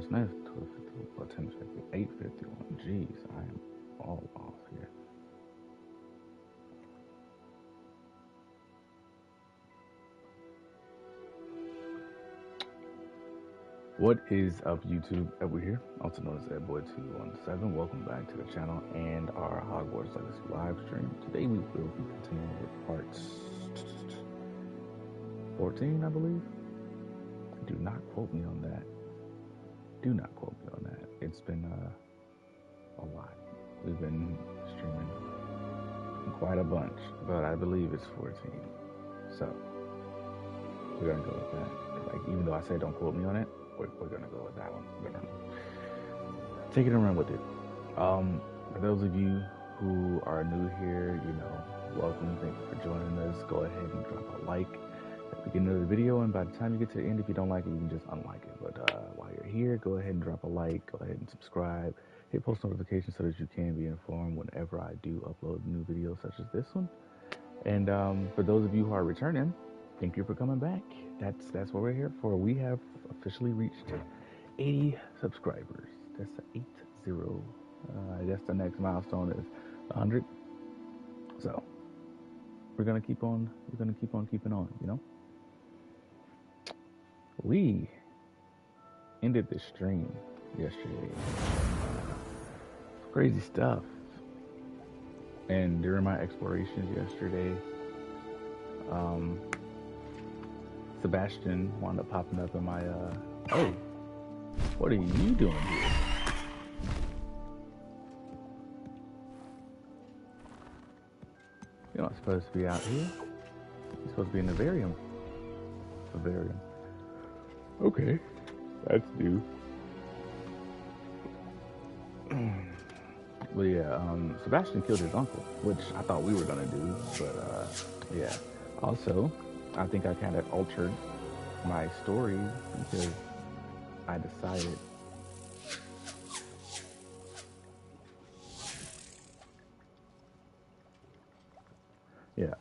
the SNES, 1251, 10 851. Jeez, I am all off here. What is up, YouTube? Edward here, also known as Edboy217. Welcome back to the channel and our Hogwarts Legacy live stream. Today we will be continuing with parts 14, I believe. Do not quote me on that. Do not quote me on that. It's been a lot. We've been streaming quite a bunch, but I believe it's 14. So we're gonna go with that. Like, even though I said don't quote me on it, we're gonna go with that one. We're gonna take it and run with it. For those of you who are new here, welcome. Thank you for joining us. Go ahead and drop a like at the beginning of the video, and by the time you get to the end, if you don't like it, you can just unlike it. But while you're here, go ahead and drop a like. Go ahead and subscribe. Hit post notifications so that you can be informed whenever I do upload new videos such as this one. And for those of you who are returning, thank you for coming back. That's what we're here for. We have officially reached 80 subscribers. That's 80. I guess the next milestone is 100. So we're gonna keep on. We're gonna keep on keeping on. We ended the stream yesterday. Crazy stuff. And during my explorations yesterday, Sebastian wound up popping up in my, oh, what are you doing here? You're not supposed to be out here. You're supposed to be in the Vivarium. Vivarium. Okay, that's new. But yeah, Sebastian killed his uncle, which I thought we were gonna do, but yeah. Also, I think I kind of altered my story because I decided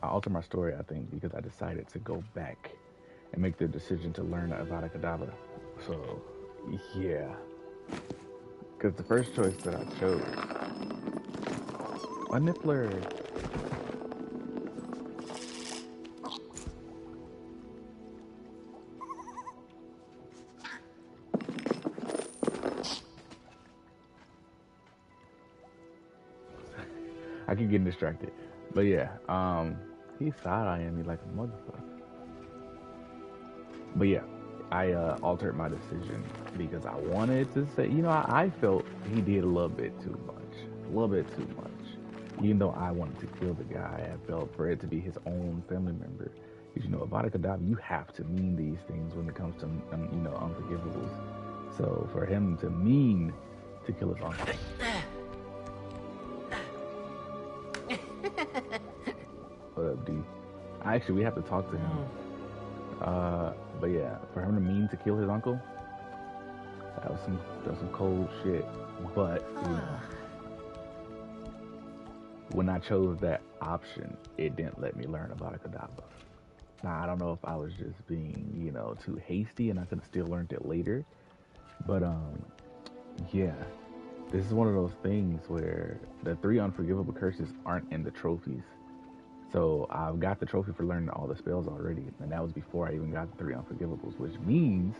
I altered my story, I think, because I decided to go back and make the decision to learn Avada Kedavra. So, yeah. Because the first choice that I chose, a nippler. I keep getting distracted. But yeah, he side-eyeing me like a motherfucker. But yeah, I altered my decision because I wanted to say, I felt he did a little bit too much. A little bit too much. Even though I wanted to kill the guy, I felt for it to be his own family member. Because, Avada Kedavra, you have to mean these things when it comes to, unforgivables. So for him to mean to kill his uncle. What up, D? Actually, we have to talk to him. But yeah, for him to mean to kill his uncle, that was some cold shit. But when I chose that option, it didn't let me learn about Kedavra. Now I don't know if I was just being, too hasty, and I could have still learned it later. But yeah, this is one of those things where the 3 unforgivable curses aren't in the trophies. So I've got the trophy for learning all the spells already, and that was before I even got the 3 unforgivables, which means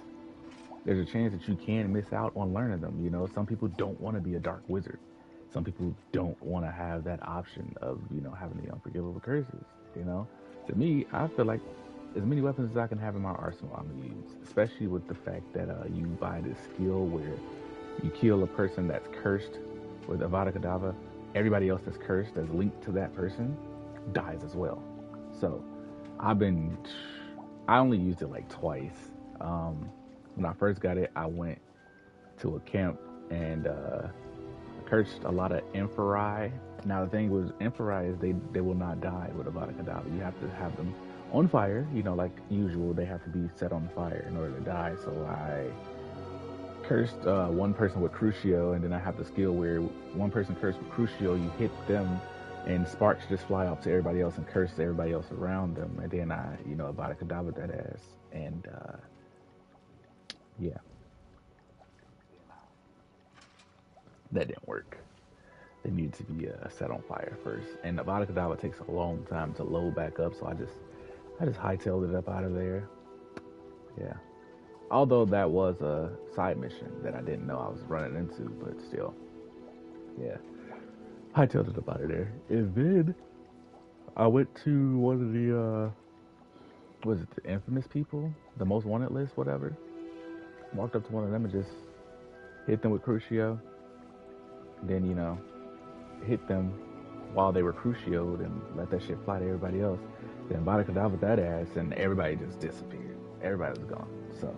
there's a chance that you can miss out on learning them. Some people don't want to be a dark wizard. Some people don't want to have that option of, having the unforgivable curses, To me, I feel like as many weapons as I can have in my arsenal, I'm going to use, especially with the fact that you buy this skill where you kill a person that's cursed with Avada Kedavra. Everybody else that's cursed, that's linked to that person, dies as well. So I only used it like twice. When I first got it, I went to a camp and cursed a lot of Emphori. Now the thing with Emphori is they will not die with Avada Kedavra. You have to have them on fire, like usual. They have to be set on fire in order to die. So I cursed one person with Crucio, and then I have the skill where one person cursed with Crucio, you hit them and sparks just fly up to everybody else and curse everybody else around them. And then I, Avada Kedavra that ass. And yeah. That didn't work. They needed to be set on fire first. And the Avada Kedavra takes a long time to load back up, so I just hightailed it up out of there. Yeah. Although that was a side mission that I didn't know I was running into, but still. Yeah. Hightailed it up out of there. And then I went to one of the was it the infamous people? The most wanted list, whatever. Walked up to one of them and just hit them with Crucio. Then, hit them while they were Crucioed and let that shit fly to everybody else. Then Vada Kedavra with that ass and everybody just disappeared. Everybody was gone. So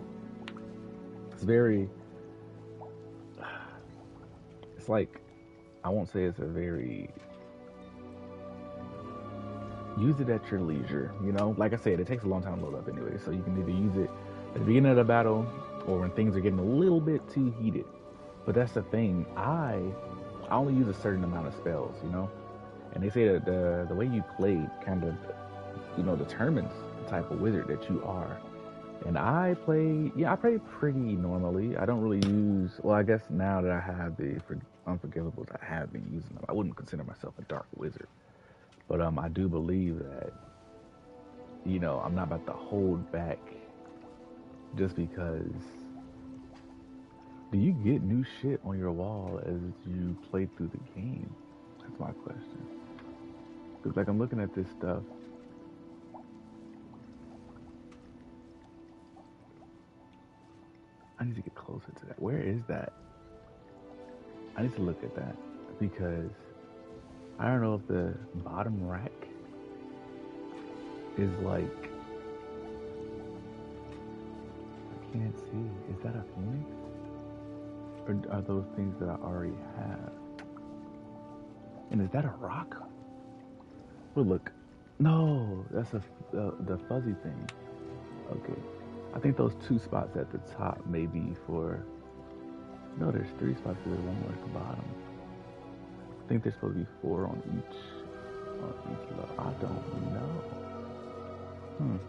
it's very, it's like, I won't say it's a very, use it at your leisure, Like I said, it takes a long time to load up anyway, so you can either use it at the beginning of the battle or when things are getting a little bit too heated. But that's the thing, I only use a certain amount of spells, And they say that the way you play kind of, determines the type of wizard that you are. And I play pretty normally. I don't really use, well, I guess now that I have the Unforgivables, I have been using them. I wouldn't consider myself a dark wizard. But I do believe that, I'm not about to hold back just because. Do you get new shit on your wall as you play through the game? That's my question. Because, like, I'm looking at this stuff. I need to get closer to that. Where is that? I need to look at that. Because I don't know if the bottom rack is like... I can't see. Is that a phoenix? Or are those things that I already have? And is that a rock? Well, look. No, that's the fuzzy thing. Okay. I think those 2 spots at the top may be for... No, there's 3 spots there, 1 more at the bottom. I think there's supposed to be 4 on each level. I don't know.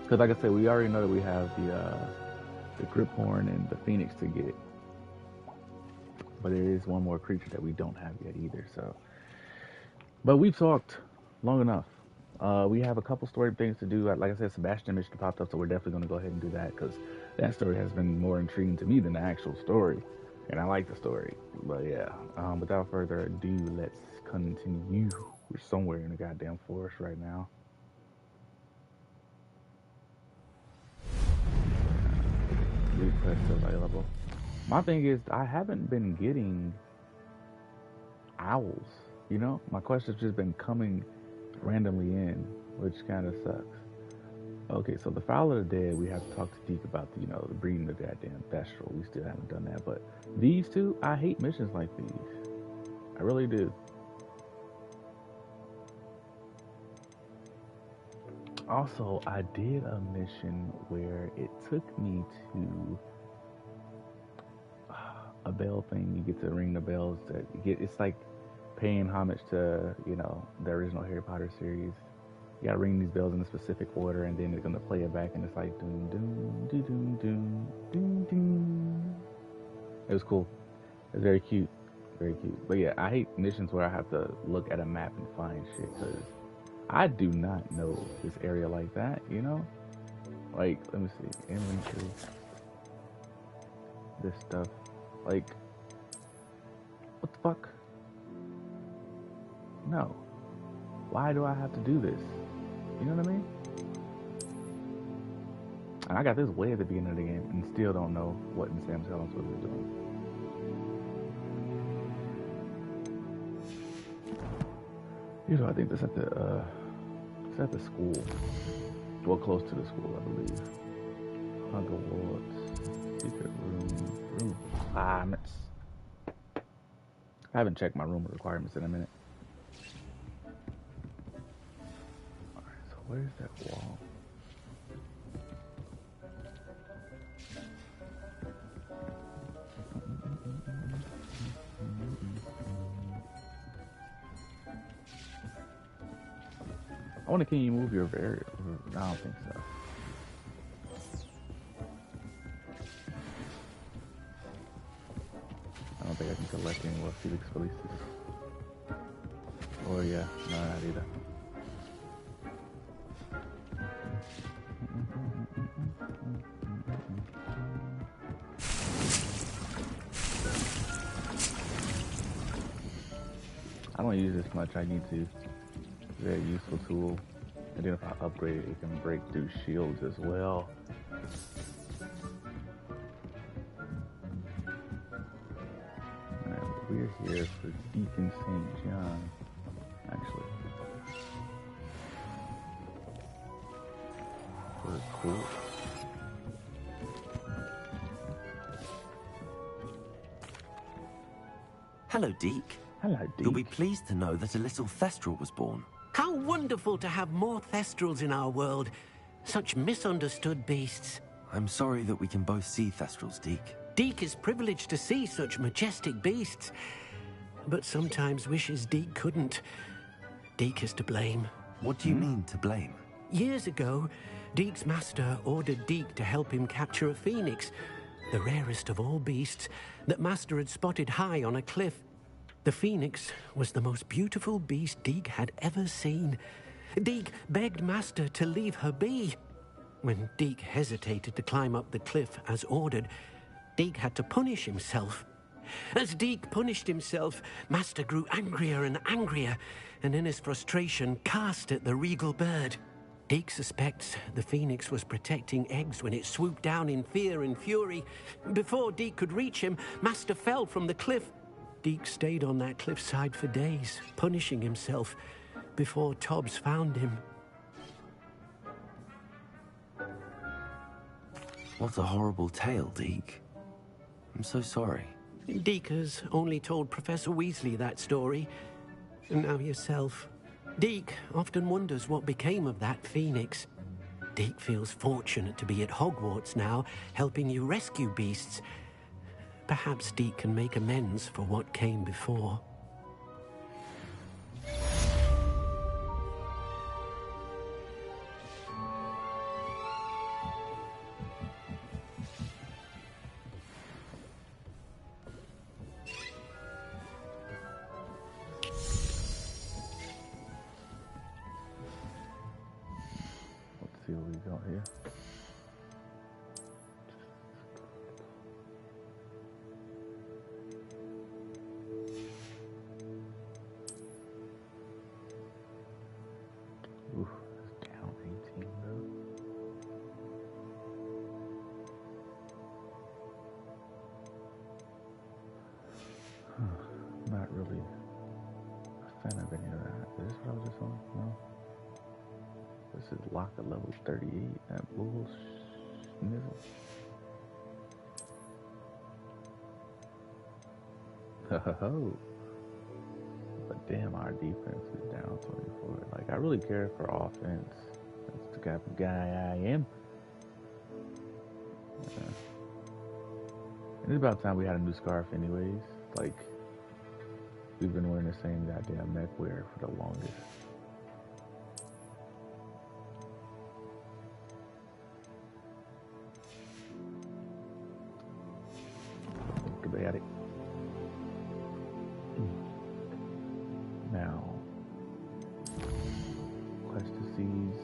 Because like I said, we already know that we have the Griphorn and the Phoenix to get. But there is 1 more creature that we don't have yet either, so. But we've talked long enough. We have a couple story things to do. Like I said, Sebastian mission popped up, so we're definitely going to go ahead and do that because that story has been more intriguing to me than the actual story. And I like the story. But yeah, without further ado, let's continue. We're somewhere in the goddamn forest right now. Request available. My thing is, I haven't been getting owls, My quest has just been coming randomly in, which kind of sucks. Okay, so the Fowl of the Dead, we have to talk to Deke about the breeding the goddamn Thestral. We still haven't done that, but these 2, I hate missions like these. I really do. Also, I did a mission where it took me to a bell thing. You get to ring the bells. It's like paying homage to, the original Harry Potter series. You gotta ring these bells in a specific order, and then they're gonna play it back, and it's like doom doom doom doom doom doom doom. It was cool. It was very cute, very cute. But yeah, I hate missions where I have to look at a map and find shit because I do not know this area like that. Like, let me see, inventory, this stuff. Like, what the fuck? No. Why do I have to do this? You know what I mean? And I got this way at the beginning of the game and still don't know what in Sam's Hell I'm supposed to be doing. I think that's at the school. Well, close to the school, I believe. Hogwarts, secret room requirements. I haven't checked my room requirements in a minute. Alright, so where's that wall? I wonder, can you move your area? I don't think so. think I can collect any more Felix releases. Or yeah, no, not either. I don't use this much. I need to. It's a very useful tool. And then if I upgrade it, it can break through shields as well. And we're here for Deacon St. John, actually. We're cool. Hello, Deke. Hello, Deke. You'll be pleased to know that a little Thestral was born. How wonderful to have more Thestrals in our world. Such misunderstood beasts. I'm sorry that we can both see Thestrals, Deke. Deke is privileged to see such majestic beasts, but sometimes wishes Deke couldn't. Deke is to blame. What do you mean, to blame? Years ago, Deke's master ordered Deke to help him capture a phoenix, the rarest of all beasts, that master had spotted high on a cliff. The phoenix was the most beautiful beast Deke had ever seen. Deke begged master to leave her be. When Deke hesitated to climb up the cliff as ordered, Deke had to punish himself. As Deke punished himself, master grew angrier and angrier, and in his frustration cast at the regal bird. Deke suspects the phoenix was protecting eggs when it swooped down in fear and fury. Before Deke could reach him, master fell from the cliff. Deke stayed on that cliffside for days, punishing himself, before Tobbs found him. What a horrible tale, Deke. I'm so sorry. Deke has only told Professor Weasley that story, and now yourself. Deke often wonders what became of that phoenix. Deke feels fortunate to be at Hogwarts now, helping you rescue beasts. Perhaps Deke can make amends for what came before. Let's see what we got here. Ooh, it's down 18 though. Not really a fan of any of that. Is this what I was just on? No. This is locked at level 38. That bull snizzle. Ho. But damn, our defense is down 24. Like, I really care for offense. That's the type of guy I am. And it's about time we had a new scarf anyways. Like, we've been wearing the same goddamn neckwear for the longest. Think about it. Now, quest to seize.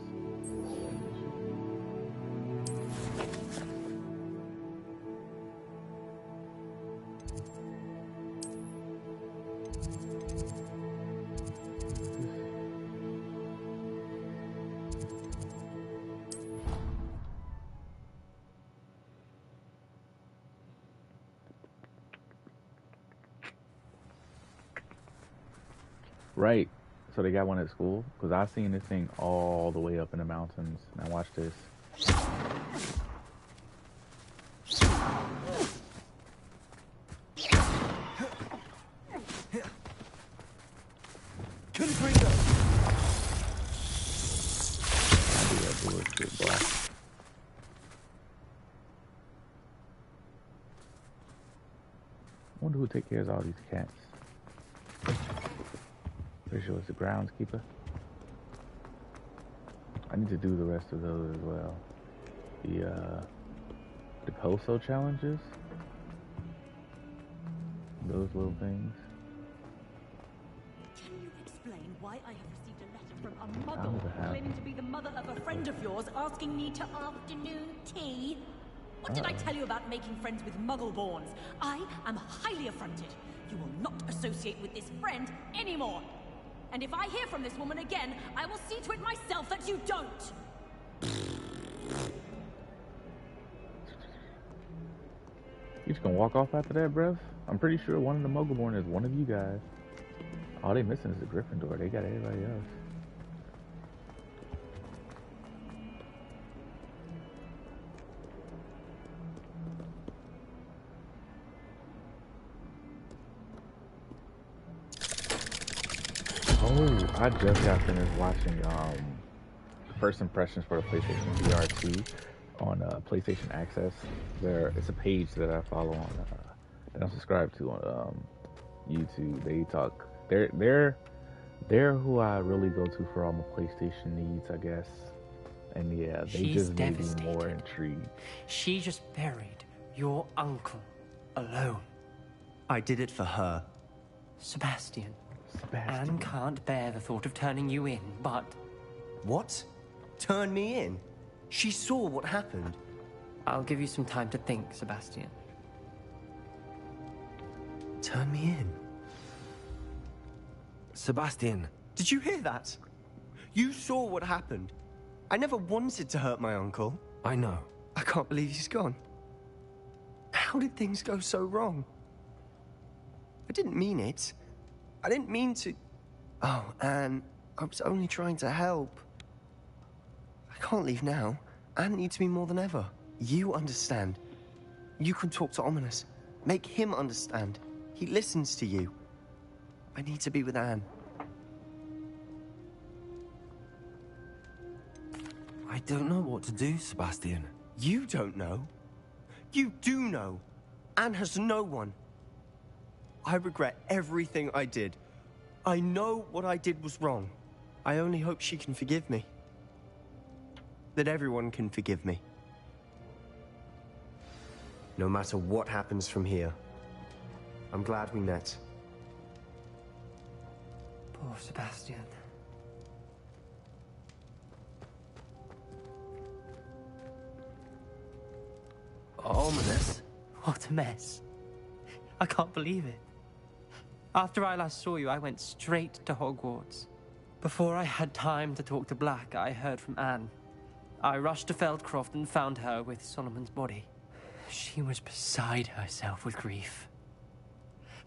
Right. So they got one at school? Because I've seen this thing all the way up in the mountains. Now watch this. Bullshit, boy. I wonder who takes care of all these cats. Pretty sure it's the groundskeeper. I need to do the rest of those as well. The COSO challenges. those little things. Can you explain why I have received a letter from a How does it muggle happen? claiming to be the mother of a friend of yours asking me to afternoon tea? What did I tell you about making friends with muggle-borns? I am highly affronted. You will not associate with this friend anymore. And if I hear from this woman again, I will see to it myself that you don't. You just gonna walk off after that, bruv? I'm pretty sure one of the Muggleborn is one of you guys. All they missing is the Gryffindor. They got everybody else. Oh, I just got finished watching first impressions for the PlayStation VR 2 on PlayStation Access. It's a page that I follow on that I'm subscribed to on YouTube. They talk. They're who I really go to for all my PlayStation needs, I guess. And yeah, they She's just made me devastated. more intrigued. She just buried your uncle alone. I did it for her. Sebastian. Sebastian. Anne can't bear the thought of turning you in, but What? Turn me in? She saw what happened. I'll give you some time to think, Sebastian. Turn me in? Sebastian, Did you hear that? You saw what happened. I never wanted to hurt my uncle. I know. I can't believe he's gone. How did things go so wrong? I didn't mean it. I didn't mean to... Oh, Anne, I was only trying to help. I can't leave now. Anne needs me more than ever. You understand. You can talk to Ominous. Make him understand. He listens to you. I need to be with Anne. I don't know what to do, Sebastian. You don't know. You do know. Anne has no one. I regret everything I did. I know what I did was wrong. I only hope she can forgive me. That everyone can forgive me. No matter what happens from here, I'm glad we met. Poor Sebastian. Ominous. What a mess. I can't believe it. After I last saw you, I went straight to Hogwarts. Before I had time to talk to Black, I heard from Anne. I rushed to Feldcroft and found her with Solomon's body. She was beside herself with grief.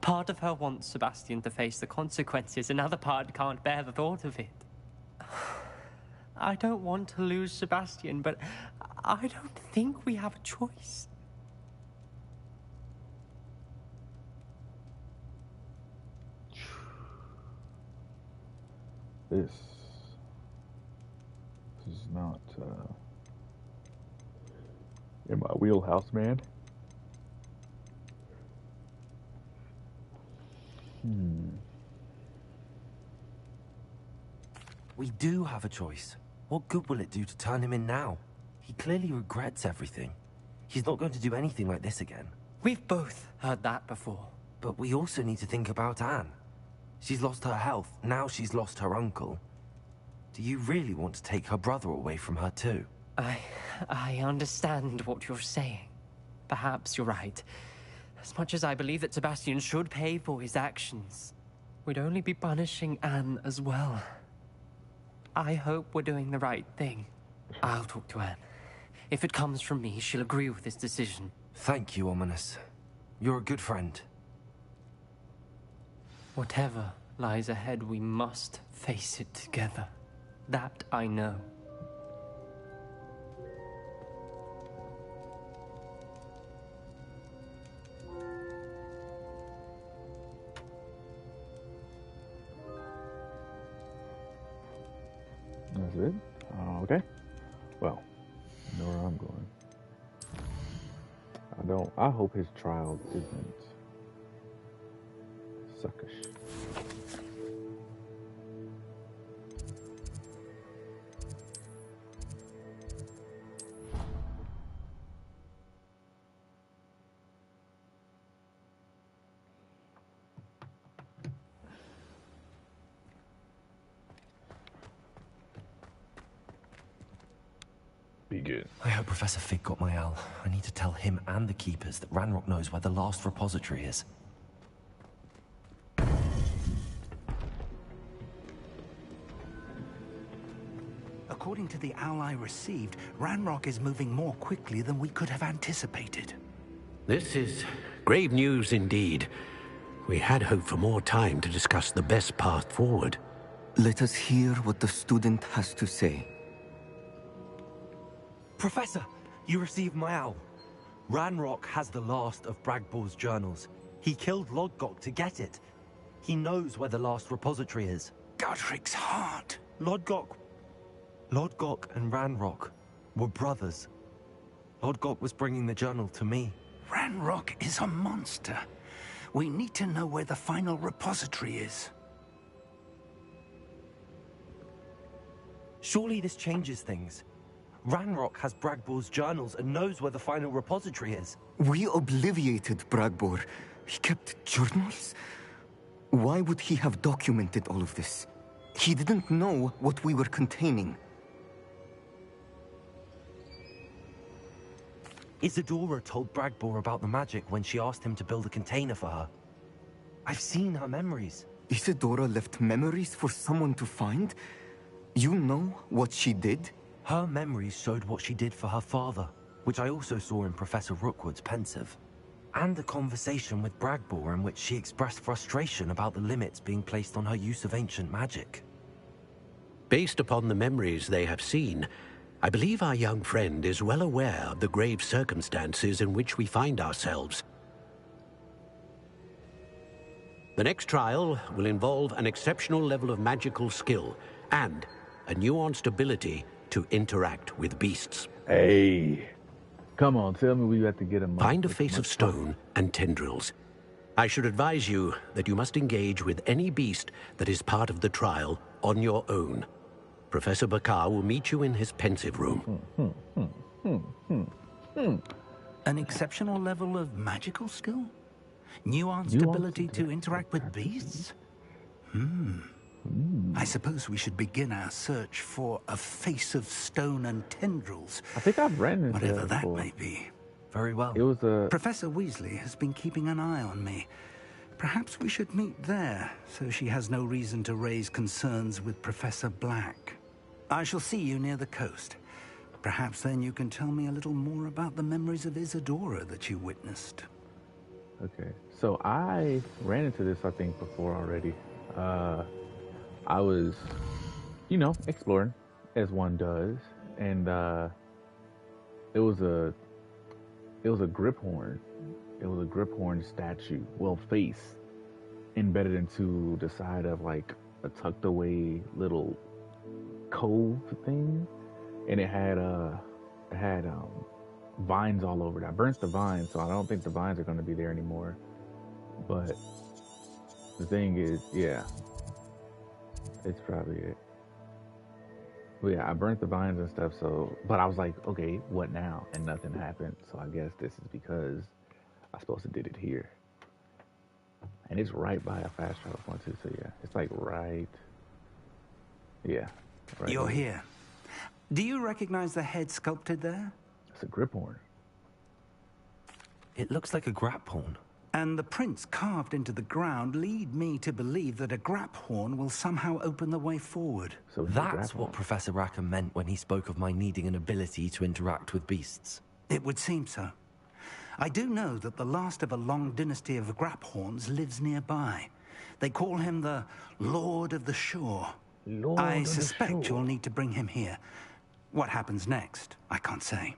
Part of her wants Sebastian to face the consequences, another part can't bear the thought of it. I don't want to lose Sebastian, but I don't think we have a choice. This is not in my wheelhouse, man. We do have a choice. What good will it do to turn him in now? He clearly regrets everything. He's not going to do anything like this again. We've both heard that before. But we also need to think about Anne. She's lost her health, now she's lost her uncle. Do you really want to take her brother away from her too? I understand what you're saying. Perhaps you're right. As much as I believe that Sebastian should pay for his actions, we'd only be punishing Anne as well. I hope we're doing the right thing. I'll talk to Anne. If it comes from me, she'll agree with this decision. Thank you, Ominous. You're a good friend. Whatever lies ahead, we must face it together. That I know. That's it? Okay. Well, you know where I'm going. I hope his trial isn't suckish. good. I hope Professor Fig got my owl. I need to tell him and the Keepers that Ranrock knows where the last repository is. According to the owl I received, Ranrock is moving more quickly than we could have anticipated. This is grave news indeed. We had hoped for more time to discuss the best path forward. Let us hear what the student has to say. Professor, you received my owl. Ranrock has the last of Bragbor's journals. He killed Lodgok to get it. He knows where the last repository is. Godric's heart. Lodgok and Ranrock were brothers. Lodgok was bringing the journal to me. Ranrock is a monster. We need to know where the final repository is. Surely this changes things. Ranrock has Bragbor's journals and knows where the final repository is. We obliviated Bragbor. He kept journals? Why would he have documented all of this? He didn't know what we were containing. Isadora told Bragbor about the magic when she asked him to build a container for her. I've seen her memories. Isadora left memories for someone to find? You know what she did? Her memories showed what she did for her father, which I also saw in Professor Rookwood's pensive. And a conversation with Bragbor in which she expressed frustration about the limits being placed on her use of ancient magic. Based upon the memories they have seen, I believe our young friend is well aware of the grave circumstances in which we find ourselves. The next trial will involve an exceptional level of magical skill and a nuanced ability to interact with beasts. Hey, come on, tell me we have to get him. Find a face of stone and tendrils. I should advise you that you must engage with any beast that is part of the trial on your own. Professor Bakar will meet you in his pensive room. An exceptional level of magical skill? Nuanced ability to interact with beasts? I suppose we should begin our search for a face of stone and tendrils. I think I've read into whatever that before. may be. Very well. It was a... Professor Weasley has been keeping an eye on me. Perhaps we should meet there, so she has no reason to raise concerns with Professor Black. I shall see you near the coast. Perhaps then you can tell me a little more about the memories of Isadora that you witnessed. Okay, so I ran into this, I think, before already. I was, you know, exploring, as one does, and it was a grip horn. It was a grip horn statue, well, face, embedded into the side of like a tucked away little cove thing, and it had vines all over it. I burnt the vines, so I don't think the vines are going to be there anymore. But the thing is, yeah, it's probably it. But yeah, I burnt the vines and stuff. So, but I was like, okay, what now? And nothing happened. So I guess this is because I supposed to did it here. And it's right by a fast travel point too. So yeah, it's like right. Yeah. Right You're there. here. Do you recognize the head sculpted there? It's a grip horn. It looks like a grap horn. And the prints carved into the ground lead me to believe that a grap horn will somehow open the way forward. So it's a That's grap what horn. Professor Rackham meant when he spoke of my needing an ability to interact with beasts. It would seem so. I do know that the last of a long dynasty of grap horns lives nearby. They call him the Lord of the Shore. Lord I of the suspect Shore. you'll need to bring him here. What happens next, I can't say.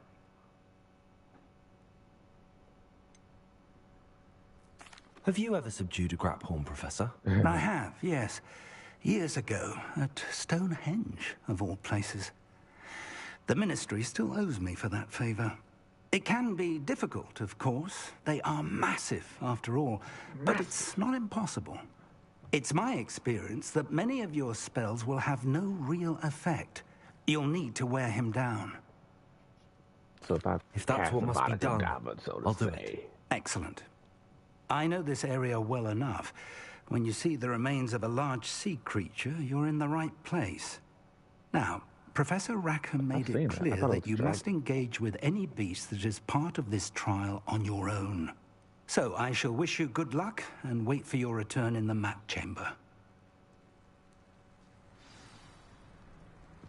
Have you ever subdued a grap horn, Professor? I have, yes. Years ago, at Stonehenge, of all places. The Ministry still owes me for that favor. It can be difficult, of course. They are massive, after all. But it's not impossible. It's my experience that many of your spells will have no real effect. You'll need to wear him down. So If that's cast what must be done, Abracadabra, so to I'll do say. it. Excellent. I know this area well enough. When you see the remains of a large sea creature, you're in the right place. Now, Professor Rackham made seen it that. I clear thought it that was you dragon. must engage with any beast that is part of this trial on your own. So I shall wish you good luck and wait for your return in the map chamber.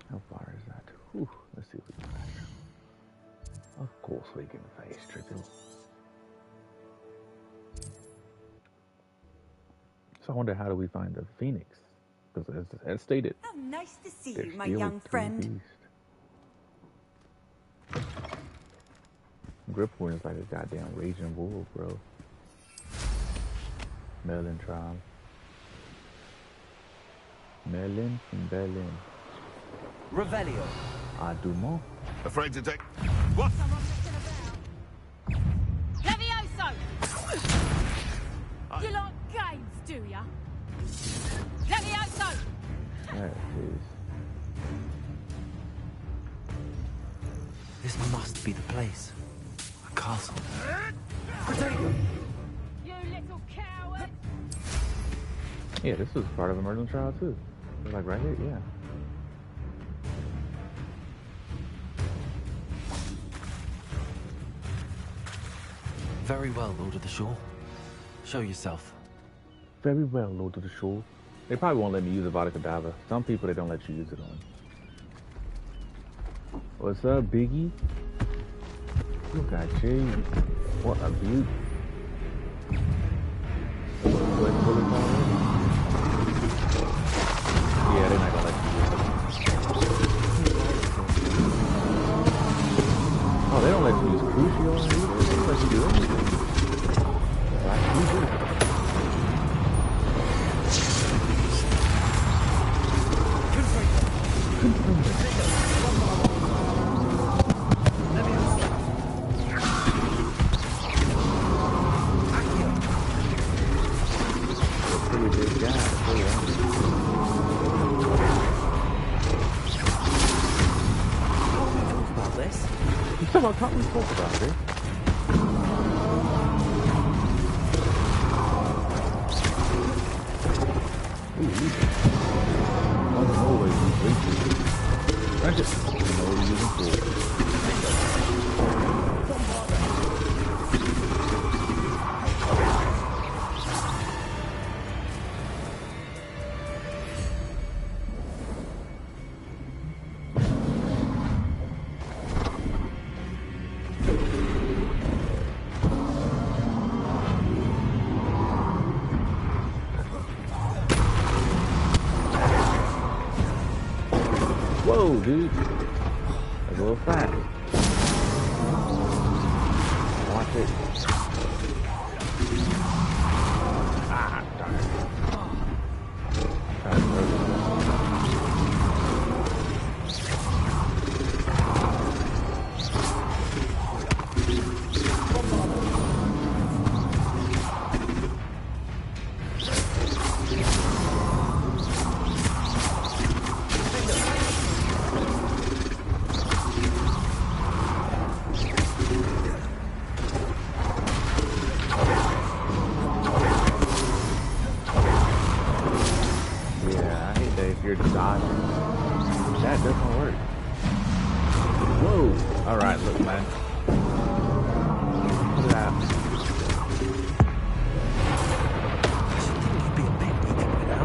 How far is that? Whew, let's see if we can find him. Of course we can face Triple. So I wonder, how do we find the Phoenix? Because as stated, How nice to see they're you, my still young three friend. beasts. Griphorn is like a goddamn raging wolf, bro. Merlin trial. Merlin from Berlin. Revelio. I do more. Afraid to take... What? Levioso! You like games, do ya? Levioso! That is... This must be the place. A castle. You little coward! Yeah, this was part of a Merlin trial too. It's like right here, yeah. Very well, Lord of the Shore. Show yourself. Very well, Lord of the Shore. They probably won't let me use a Vada Kedavra. Some people, they don't let you use it on. What's up, Biggie? Look at you. What a beauty. Yeah, they're not gonna let you use it. Oh, they don't let you use Crucio on either. They don't let you do anything. Like you do. Pretty big guy, to tell you honestly. About this? You talking about we spoke about this? Always use reaches. I just know what you're using for. Whoa, dude. That's a little fast. Watch it. Ah, darn it. Try to throw it. Yeah, I hate that if you're dodging. That doesn't work. Whoa! Alright, look, man. Look at that. Be a bit weak right now.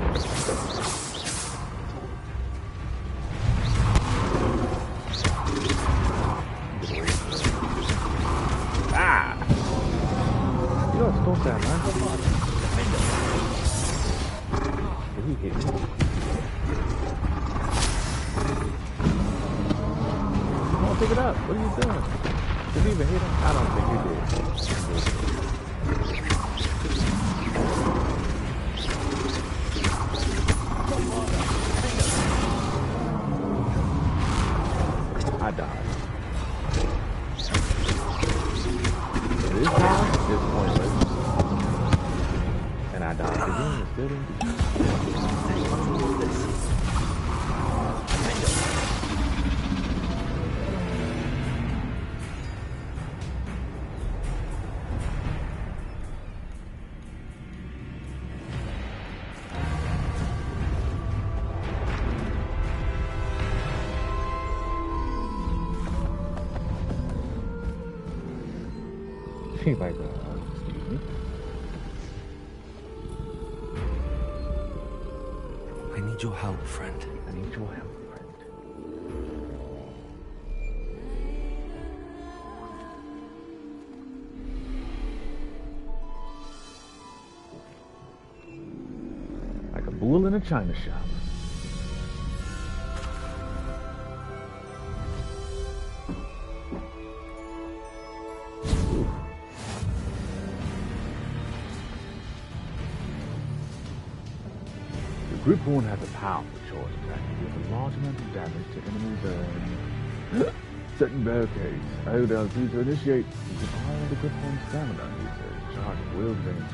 Ah! You don't stop that, man. Did he hit me? Come on, pick it up. What are you doing? Did you even hit him? I don't think you did. I died. This time is pointless. And I died again. Still didn't do it. She's like, excuse me. I need your help, friend. I need your help, friend. Like a bull in a china shop. Group 1 has a powerful charge attack and deals a large amount of damage to enemies setting barricades. Hold L2 to initiate. You can fire the Group 1 stamina user. Charge will drain.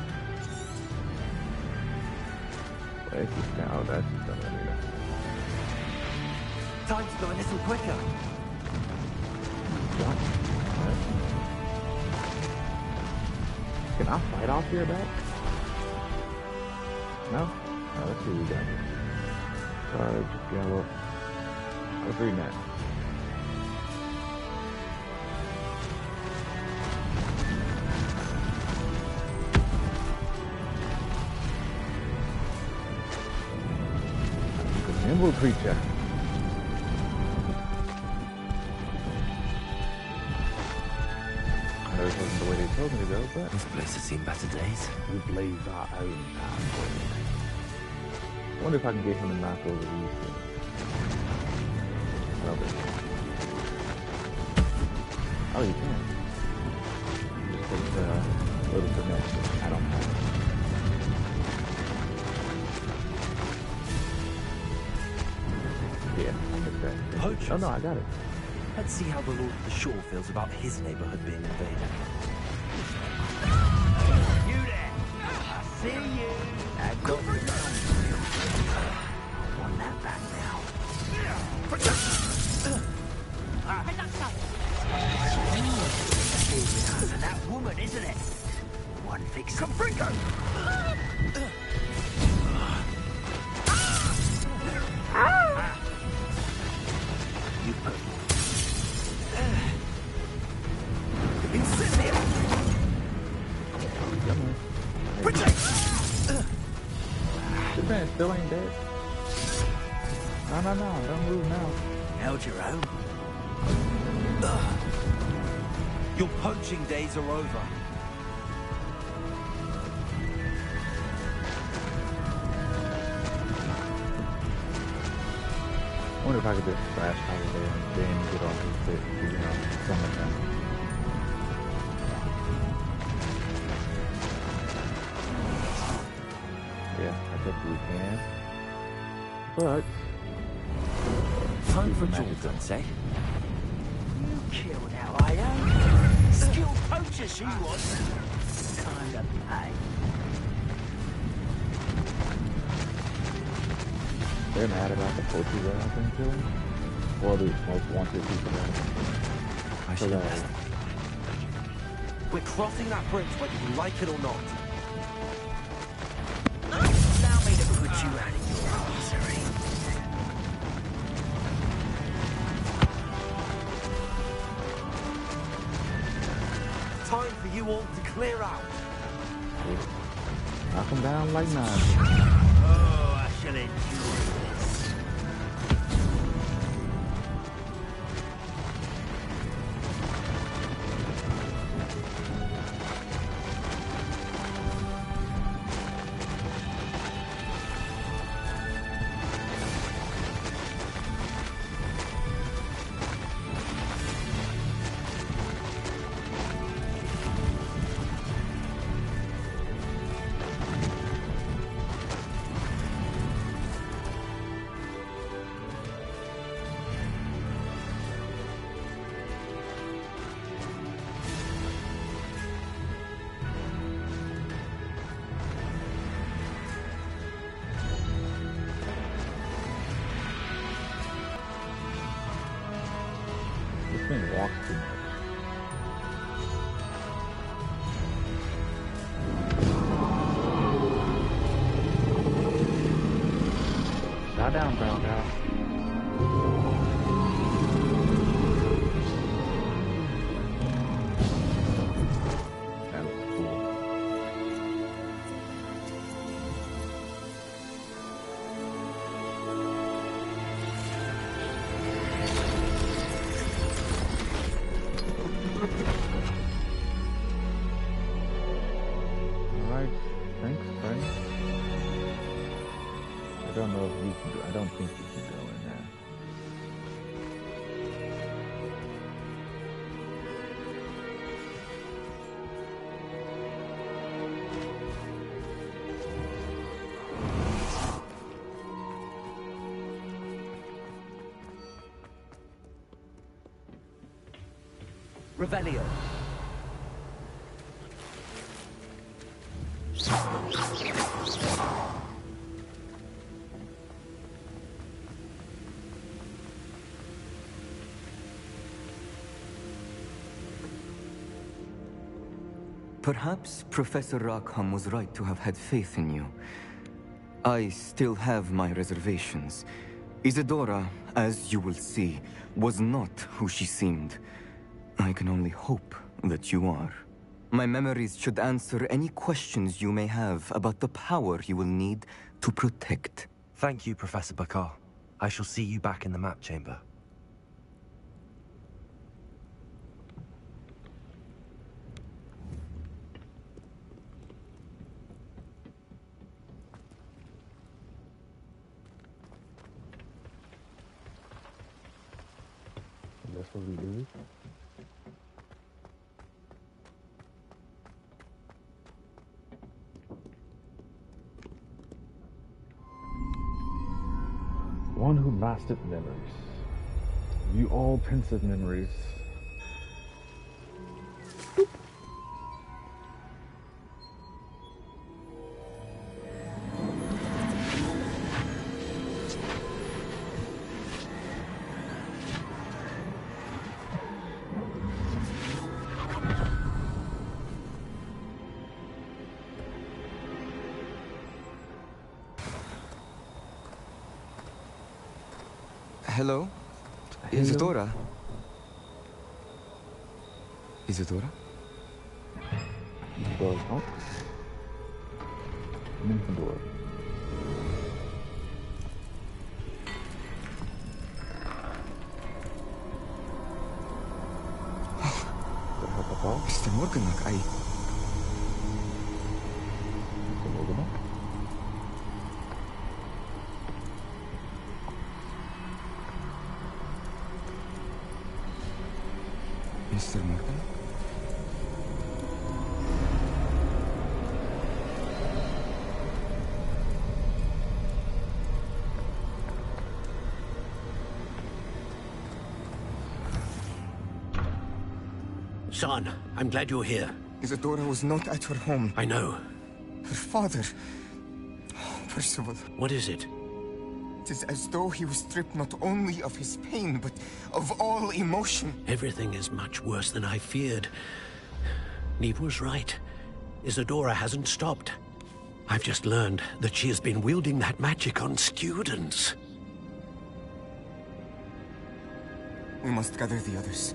Where's this down? Oh, that's just done later. Time to go a little quicker. What? Can I fight off your back? No? Let's see what we got here. Charge, gallop. I was reading that. Nimble creature. I know this wasn't the way they told me to go, but This place has seen better days. we blaze our own path. I wonder if I can get him to knock over these things. Oh, you can. Just takes a little connection. I don't know. Yeah, I think that. Poachers? Oh no, I got it. Let's see how the Lord of the Shore feels about his neighborhood being invaded. You there! I see you! I got the I want that back now. And that woman, isn't it? One fix. Come, Brinko! You put This man still ain't dead. No, don't move now. held your own. Your poaching days are over. I wonder if I could just flash over there and then get off this bit, you know, summertime. Yeah, I definitely can. But Time for Jordan, say. You killed our IO. Skilled poacher she was. Time to pay. they're mad about the poachers that I've been killing. Well, the most wanted people that I should have. We're crossing that bridge whether you like it or not. Allow me to put you out of your misery. Time for you all to clear out. knock them down like 9. Oh, I shall enjoy this. This thing walks too much. Bow down, brown cow. don't know if we can go. I don't think we can go in there. Revelio. Perhaps Professor Rackham was right to have had faith in you. I still have my reservations. Isadora, as you will see, was not who she seemed. I can only hope that you are. My memories should answer any questions you may have about the power you will need to protect. Thank you, Professor Bakar. I shall see you back in the map chamber. That's what we do. One who mastered memories. View all pensive memories. Hello? Isadora? Isadora? Door's out. Move the door. Mr. Morganach, Mr. Morganach? Mr. Morgan? Son, I'm glad you're here. Isadora was not at her home. I know. Her father... Percival. What is it? It is as though he was stripped not only of his pain, but of all emotion. Everything is much worse than I feared. Neve was right. Isadora hasn't stopped. I've just learned that she has been wielding that magic on students. We must gather the others.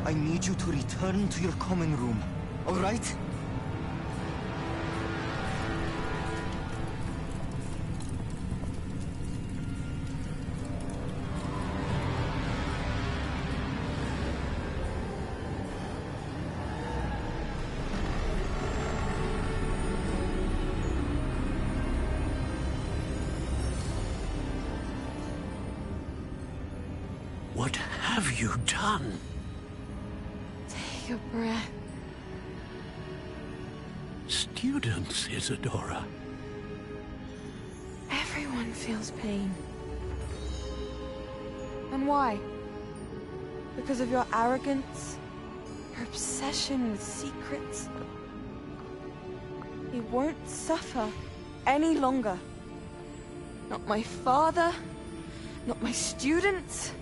I need you to return to your common room, all right? What have you done? Take a breath. Students, Isadora. Everyone feels pain. And why? Because of your arrogance? Your obsession with secrets? He won't suffer any longer. Not my father, not my students,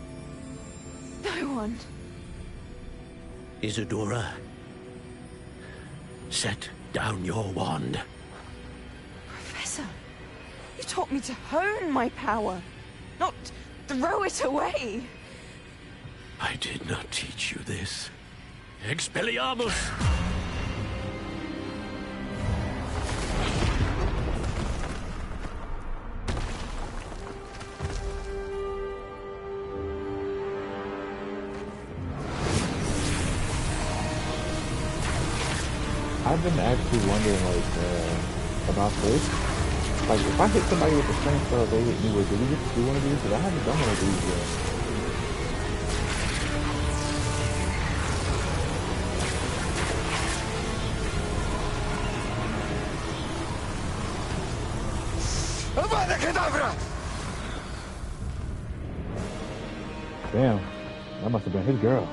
no one. Isadora, set down your wand. Professor, you taught me to hone my power, not throw it away. I did not teach you this. Expelliarmus! I've been actually wondering, like, about this. Like, if I hit somebody with the same spell they hit me with, do we get to do one of these? Because I haven't done one of these yet. Damn, that must have been his girl.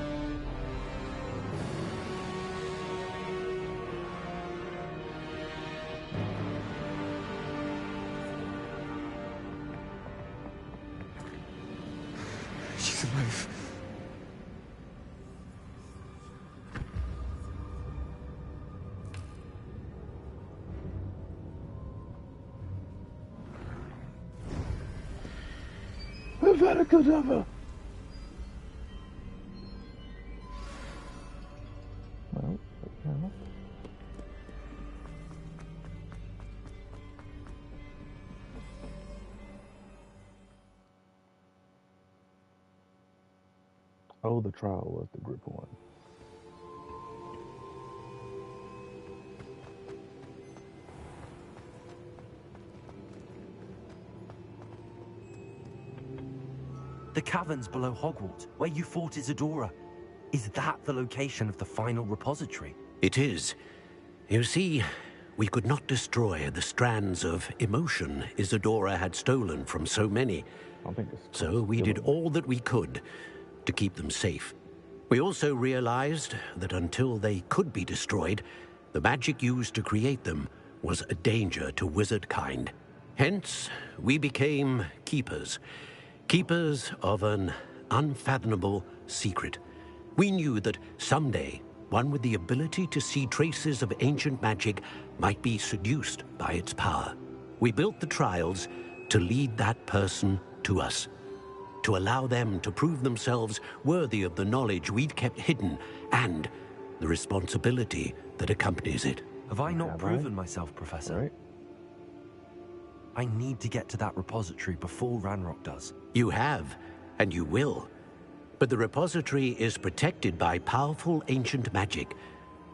She's alive. Avada Kedavra! Well, okay. Oh, the trial was the group one. The caverns below Hogwarts, where you fought Isadora. Is that the location of the final repository? It is. You see, we could not destroy the strands of emotion Isadora had stolen from so many. So we did all that we could to keep them safe. We also realized that until they could be destroyed, the magic used to create them was a danger to wizard kind. Hence, we became keepers. Keepers of an unfathomable secret. We knew that someday, one with the ability to see traces of ancient magic might be seduced by its power. We built the trials to lead that person to us, to allow them to prove themselves worthy of the knowledge we'd kept hidden and the responsibility that accompanies it. Have I not proven myself, Professor? Right. I need to get to that repository before Ranrock does. You have, and you will. But the repository is protected by powerful ancient magic.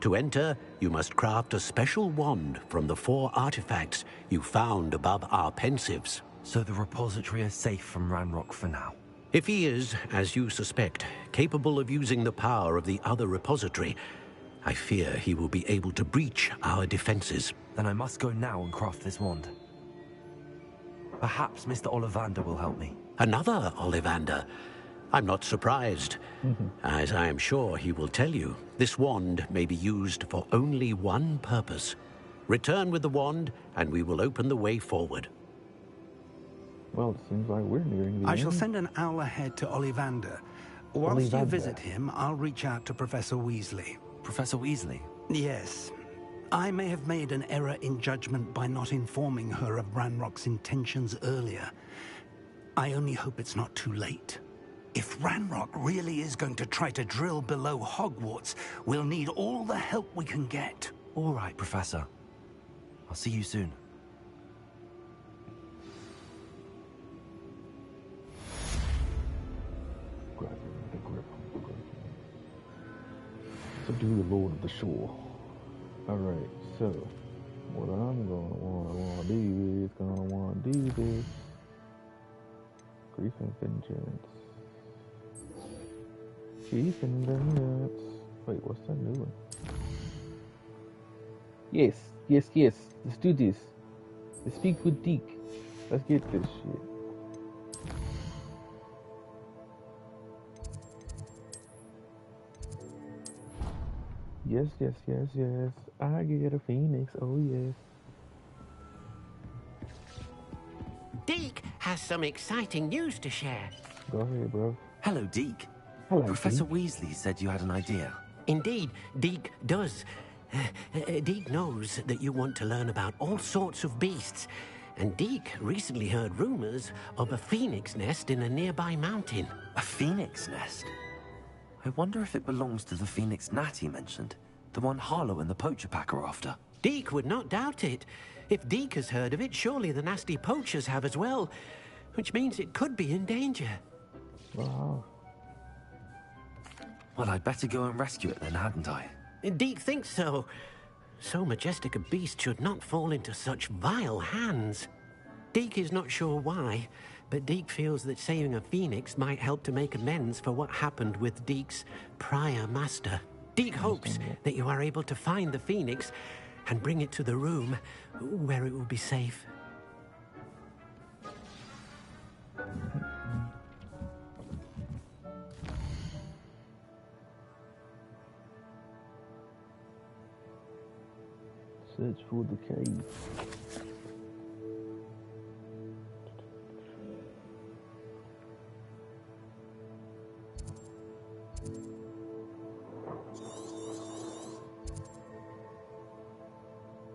To enter, you must craft a special wand from the 4 artifacts you found above our pensives. So the repository is safe from Ranrock for now? If he is, as you suspect, capable of using the power of the other repository, I fear he will be able to breach our defenses. Then I must go now and craft this wand. Perhaps Mr. Ollivander will help me. Another Ollivander? I'm not surprised. As I am sure he will tell you, this wand may be used for only one purpose. Return with the wand, and we will open the way forward. Well, it seems like we're nearing the I end. shall send an owl ahead to Ollivander. Whilst you visit him, I'll reach out to Professor Weasley. Professor Weasley? Yes. I may have made an error in judgment by not informing her of Ranrock's intentions earlier. I only hope it's not too late. If Ranrock really is going to try to drill below Hogwarts, we'll need all the help we can get. All right, Professor. I'll see you soon. Subdue the Lord of the Shore. Alright, so what I'm gonna do this. Grief and vengeance. Grief and vengeance. Wait, what's that new one? Yes. Let's do this. Let's speak with Deke. Let's get this shit. Yes. I get a phoenix. Oh, yes. Deke has some exciting news to share. Go ahead, bro. Hello, Deke. Hello, Professor Deke. Weasley said you had an idea. Indeed, Deke does. Deke knows that you want to learn about all sorts of beasts. And Deke recently heard rumors of a phoenix nest in a nearby mountain. A phoenix nest? I wonder if it belongs to the phoenix gnat he mentioned. The one Harlow and the poacher pack are after. Deke would not doubt it. If Deke has heard of it, surely the nasty poachers have as well. Which means it could be in danger. Wow. Well, I'd better go and rescue it then, hadn't I? Deke thinks so. So majestic a beast should not fall into such vile hands. Deke is not sure why, but Deke feels that saving a phoenix might help to make amends for what happened with Deke's prior master. Deke hopes that you are able to find the phoenix and bring it to the room where it will be safe. Search for the cave.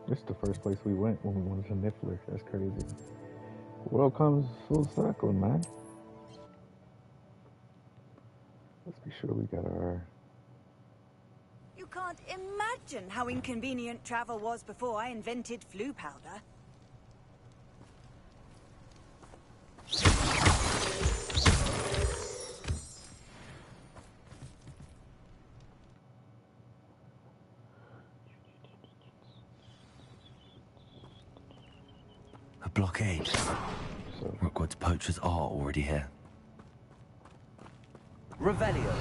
This is the first place we went when we wanted to Niffler. That's crazy. World comes full circle, man. Let's be sure we got our... You can't imagine how inconvenient travel was before I invented flu powder. A blockade. Rookwood's poachers are already here. Revelio.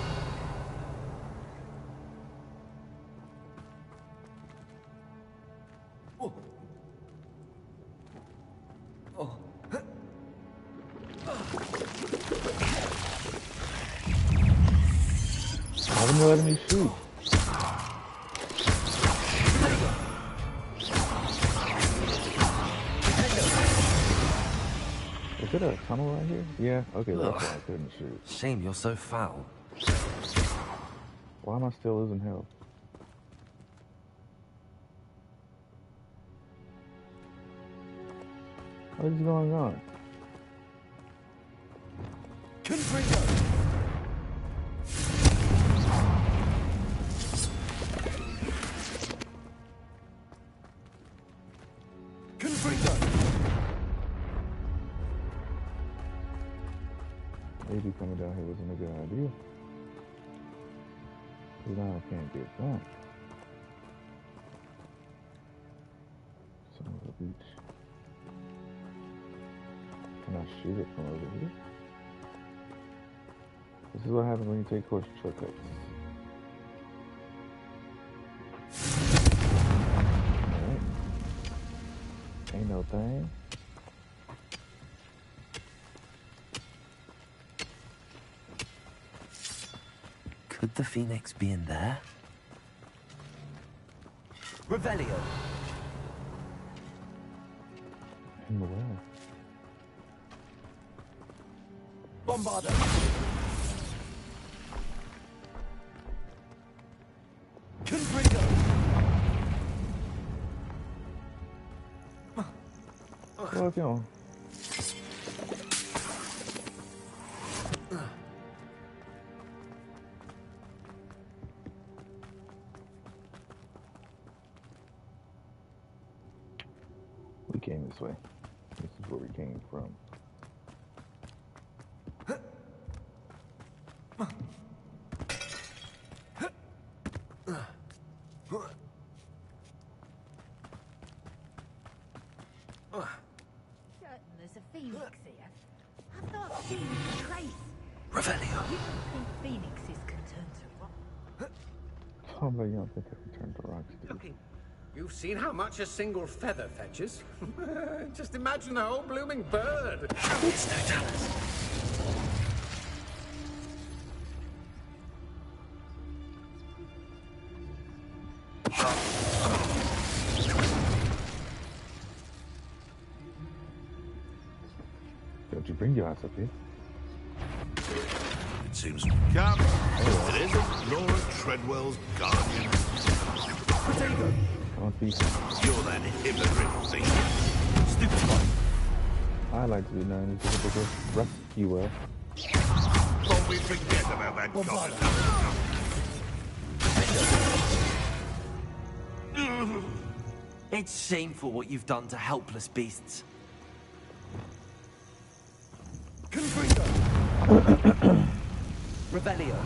Why wouldn't you let me shoot? Is it a tunnel right here? Yeah, okay, that's why I couldn't shoot. Shame you're so foul. Why am I still losing health? What is going on? Confringo. Maybe coming down here wasn't a good idea. Because now I can't get back. Son of a beach. Can I shoot it from over here? This is what happens when you take course shortcuts. Alright. Ain't no thing. Could the phoenix be in there? Revelio. In the way. Bombardo. Confringo. What's going on? We came this way. This is where we came from. There's a phoenix here. I've not seen a trace. Revelio. You don't think phoenixes can turn to rock? Oh, but you don't think I can turn to rocks, dude. Looking. You've seen how much a single feather fetches. Just imagine the whole blooming bird. It's no talent. Don't you bring your ass up here? It seems. Come. It isn't Laura Treadwell's guardian. Potato. Don't be. You're that hypocrite thing. Stupid. I like to be known as a typical rescuer. Can't we forget about that comment? It's shameful what you've done to helpless beasts. Confringo. Revelio.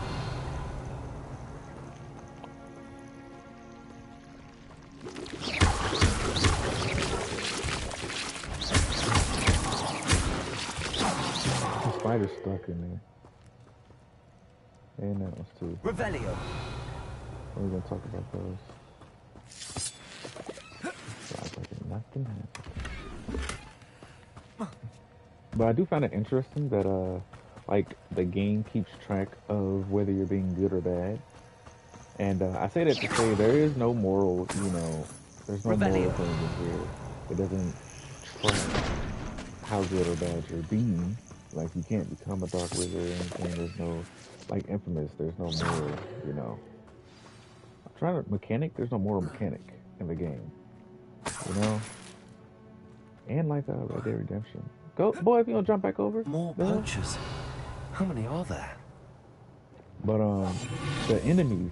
spider's stuck in there. And that one's too. Revelio. We're gonna talk about those. Sounds like nothing happened. But I do find it interesting that like the game keeps track of whether you're being good or bad. And I say that to say there is no moral, you know, there's no moral thing in here. It doesn't track how good or bad you're being. Like you can't become a dark wizard or anything. There's no, like Infamous, there's no moral, you know. I'm trying to mechanic, there's no moral mechanic in the game. You know? And like Red Dead Redemption. Go, boy, if you don't jump back over. More poachers. How many are there? But the enemies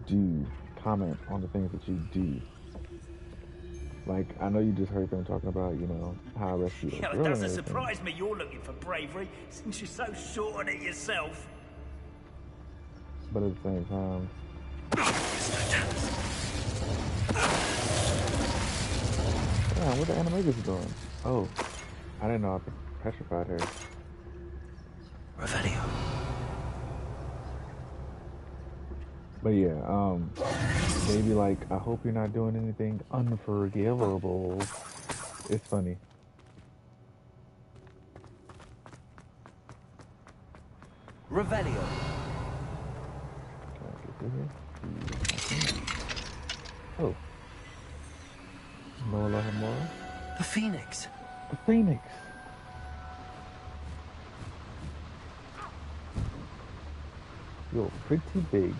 do comment on the things that you do. Like I know you just heard them talking about, you know, how I rescued a girl. It doesn't surprise me you're looking for bravery, since you're so short on it yourself. But at the same time, damn, what the animators doing? Oh, I didn't know I petrified her. Revelio. But yeah, they be like, I hope you're not doing anything unforgivable. It's funny. Revelio. Can I get through here? Oh. Nola Hamora? The Phoenix. The Phoenix. You're pretty big.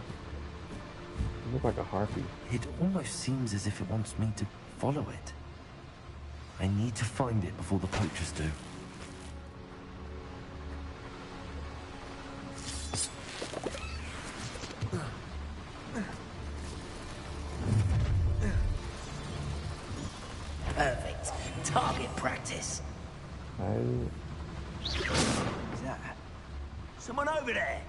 You look like a harpy. It almost seems as if it wants me to follow it. I need to find it before the poachers do. Perfect. Target practice. Is that someone over there?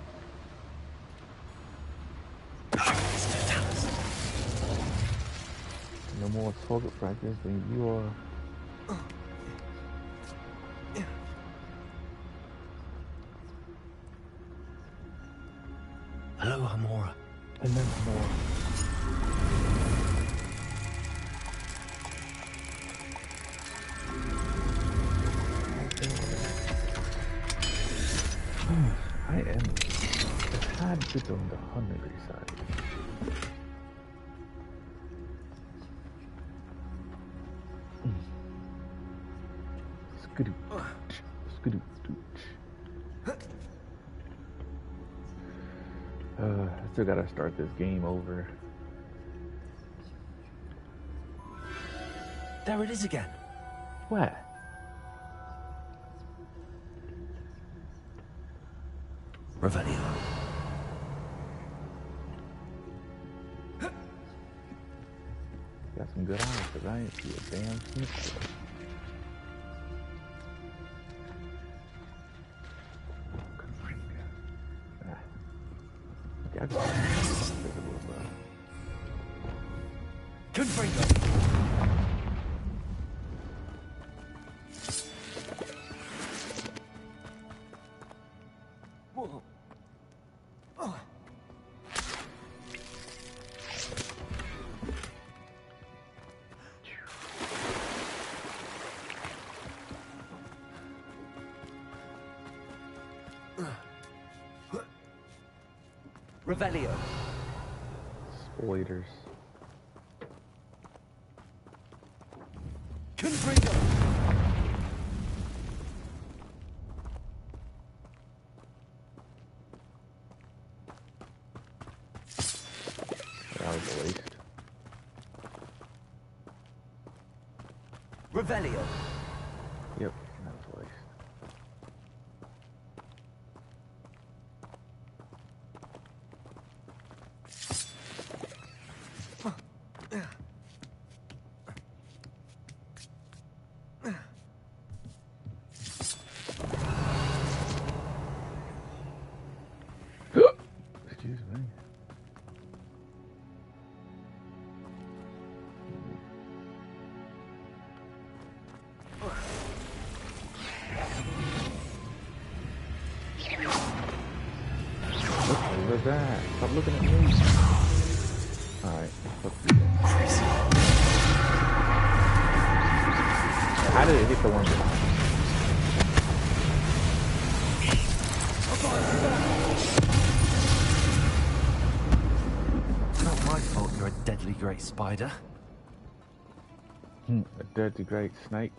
No more target practice than you are. Hello, Hamora. Hello, Hamora. I am a tad bit on the hungry side. I still gotta start this game over. There it is again. Where? Revelio. Got some good eyes, because I ain't see a damn snitch. Revelio. Spoilers. Confringo. That was a waste. Revelio. Yep, that was a waste. Excuse me. was that? Stop looking at me. Alright. Crazy. How did it hit the one behind? It's not my fault you're a deadly great spider. A deadly great snake.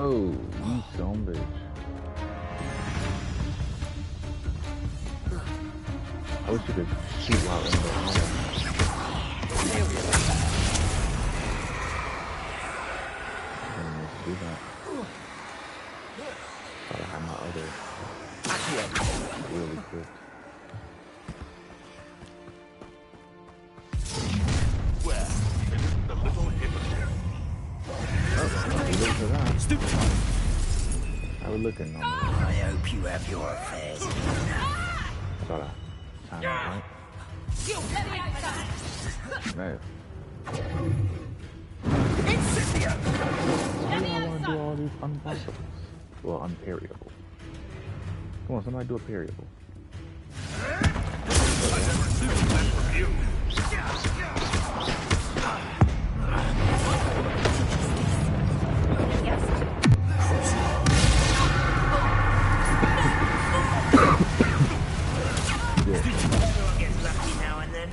Oh, you dumb bitch. I wish you could shoot while in the water. Do that. Thought I had my other really quick. Where is the little hypocrite? Stupid. How we looking on I hope you have your affairs. Thought I timed it right. You let me outside. No. Incendio! Why do I want to do all these unblockable? Well, unparryable. Come on, somebody do a parryable. I never knew that from you. Everyone gets lucky now and then.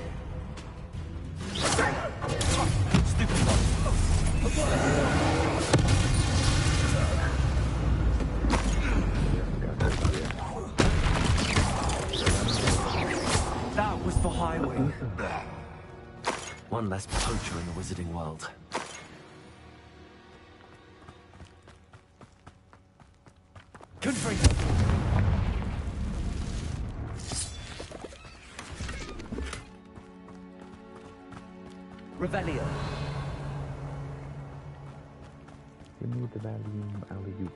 That was for Highway. One less poacher in the wizarding world. Confringo! Revelio. Give me the volume alley-oop.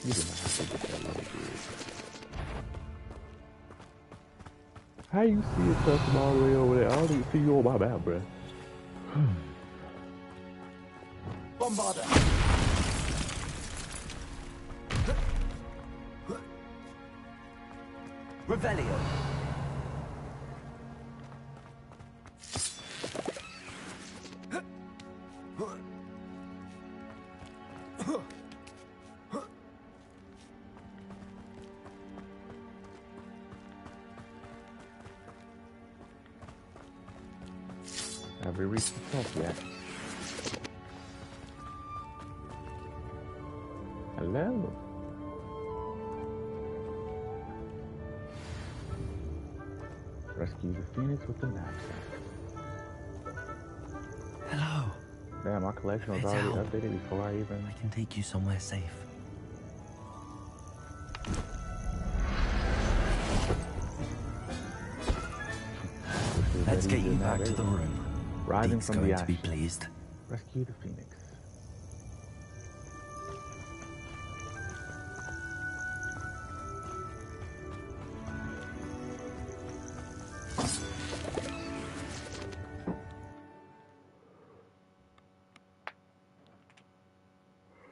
You didn't have to get that really good. How you see it from all the way over there? I don't even see you on my map, bruh. Bombarder. Revelio. Have we reached the top yet? Hello? Rescue the Phoenix with the knapsack. Hello. Damn, my collection was It's already out. updated before I even... I can take you somewhere safe. Let's get you back to the room. Rising Deke's from going the to be ashes. pleased. Rescue the Phoenix.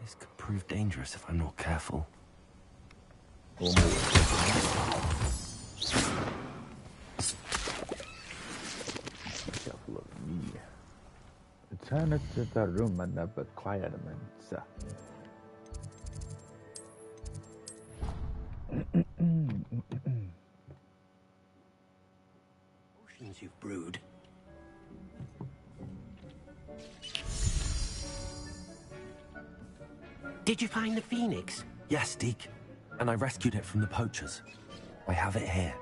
This could prove dangerous if I'm not careful. Careful of me. Return to the room and the requirements. Potions you've brewed. Did you find the Phoenix? Yes, Deke. And I rescued it from the poachers. I have it here.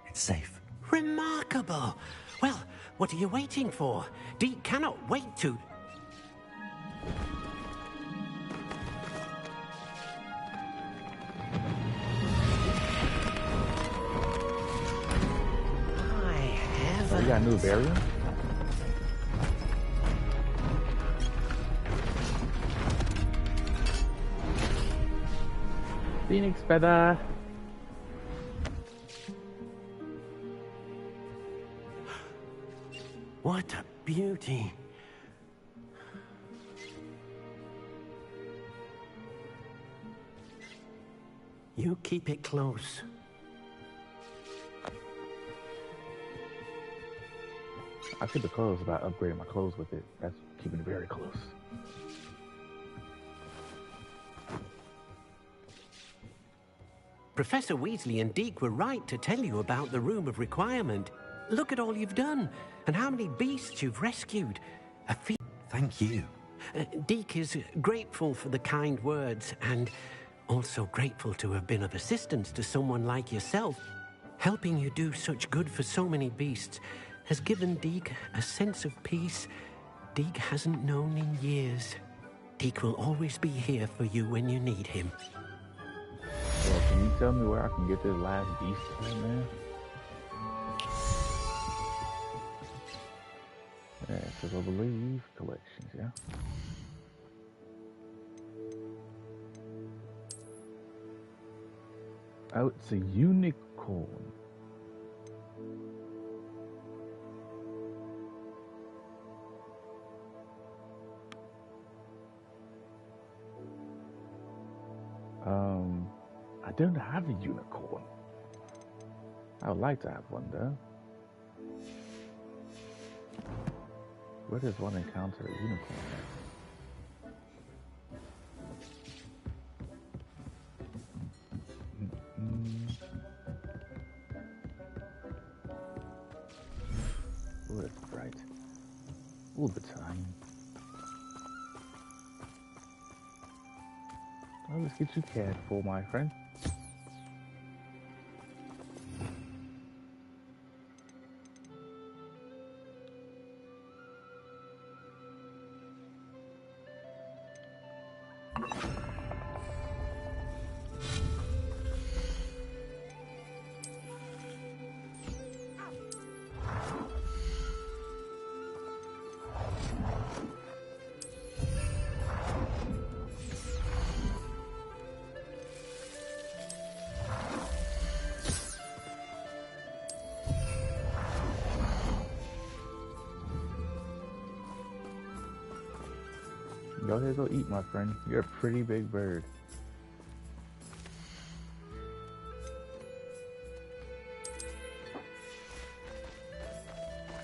It's safe. Remarkable. Well, what are you waiting for? Deke cannot wait to... Oh, you got a new variant? Phoenix feather. What a beauty. You keep it close. I keep it close about upgrading my clothes with it. That's keeping it very close. Professor Weasley and Deke were right to tell you about the Room of Requirement. Look at all you've done, and how many beasts you've rescued. Thank you. Deke is grateful for the kind words, and also grateful to have been of assistance to someone like yourself. Helping you do such good for so many beasts has given Deke a sense of peace Deke hasn't known in years. Deke will always be here for you when you need him. Well, can you tell me where I can get this last beast from, man? Yeah, because I believe collections, yeah? Oh, it's a unicorn. I don't have a unicorn. I would like to have one, though. Where does one encounter a unicorn at? Oh, that's bright. All the time. Well, let's get you cared for, my friend. Go ahead, go eat, my friend. You're a pretty big bird.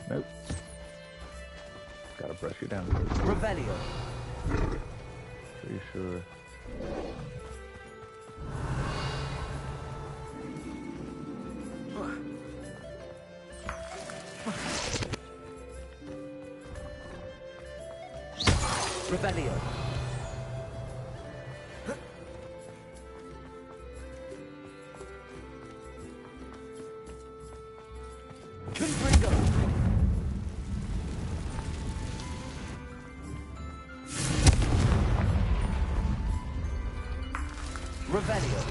Nope. Gotta brush you down. Revelio. Pretty sure. Revelio. Confringo. Revelio.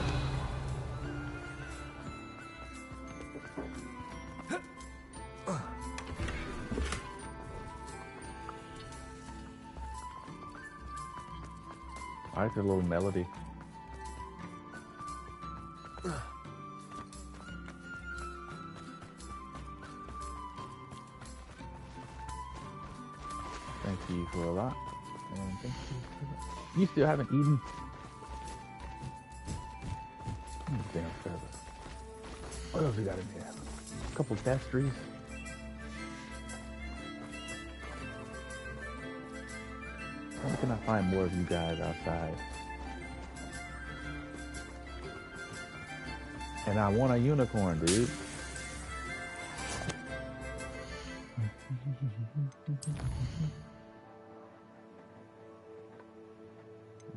I like the little melody. Thank you for a lot. And thank you for that. You still haven't eaten? Damn feather. What else we got in here? A couple pastries. How can I find more of you guys outside? And I want a unicorn, dude.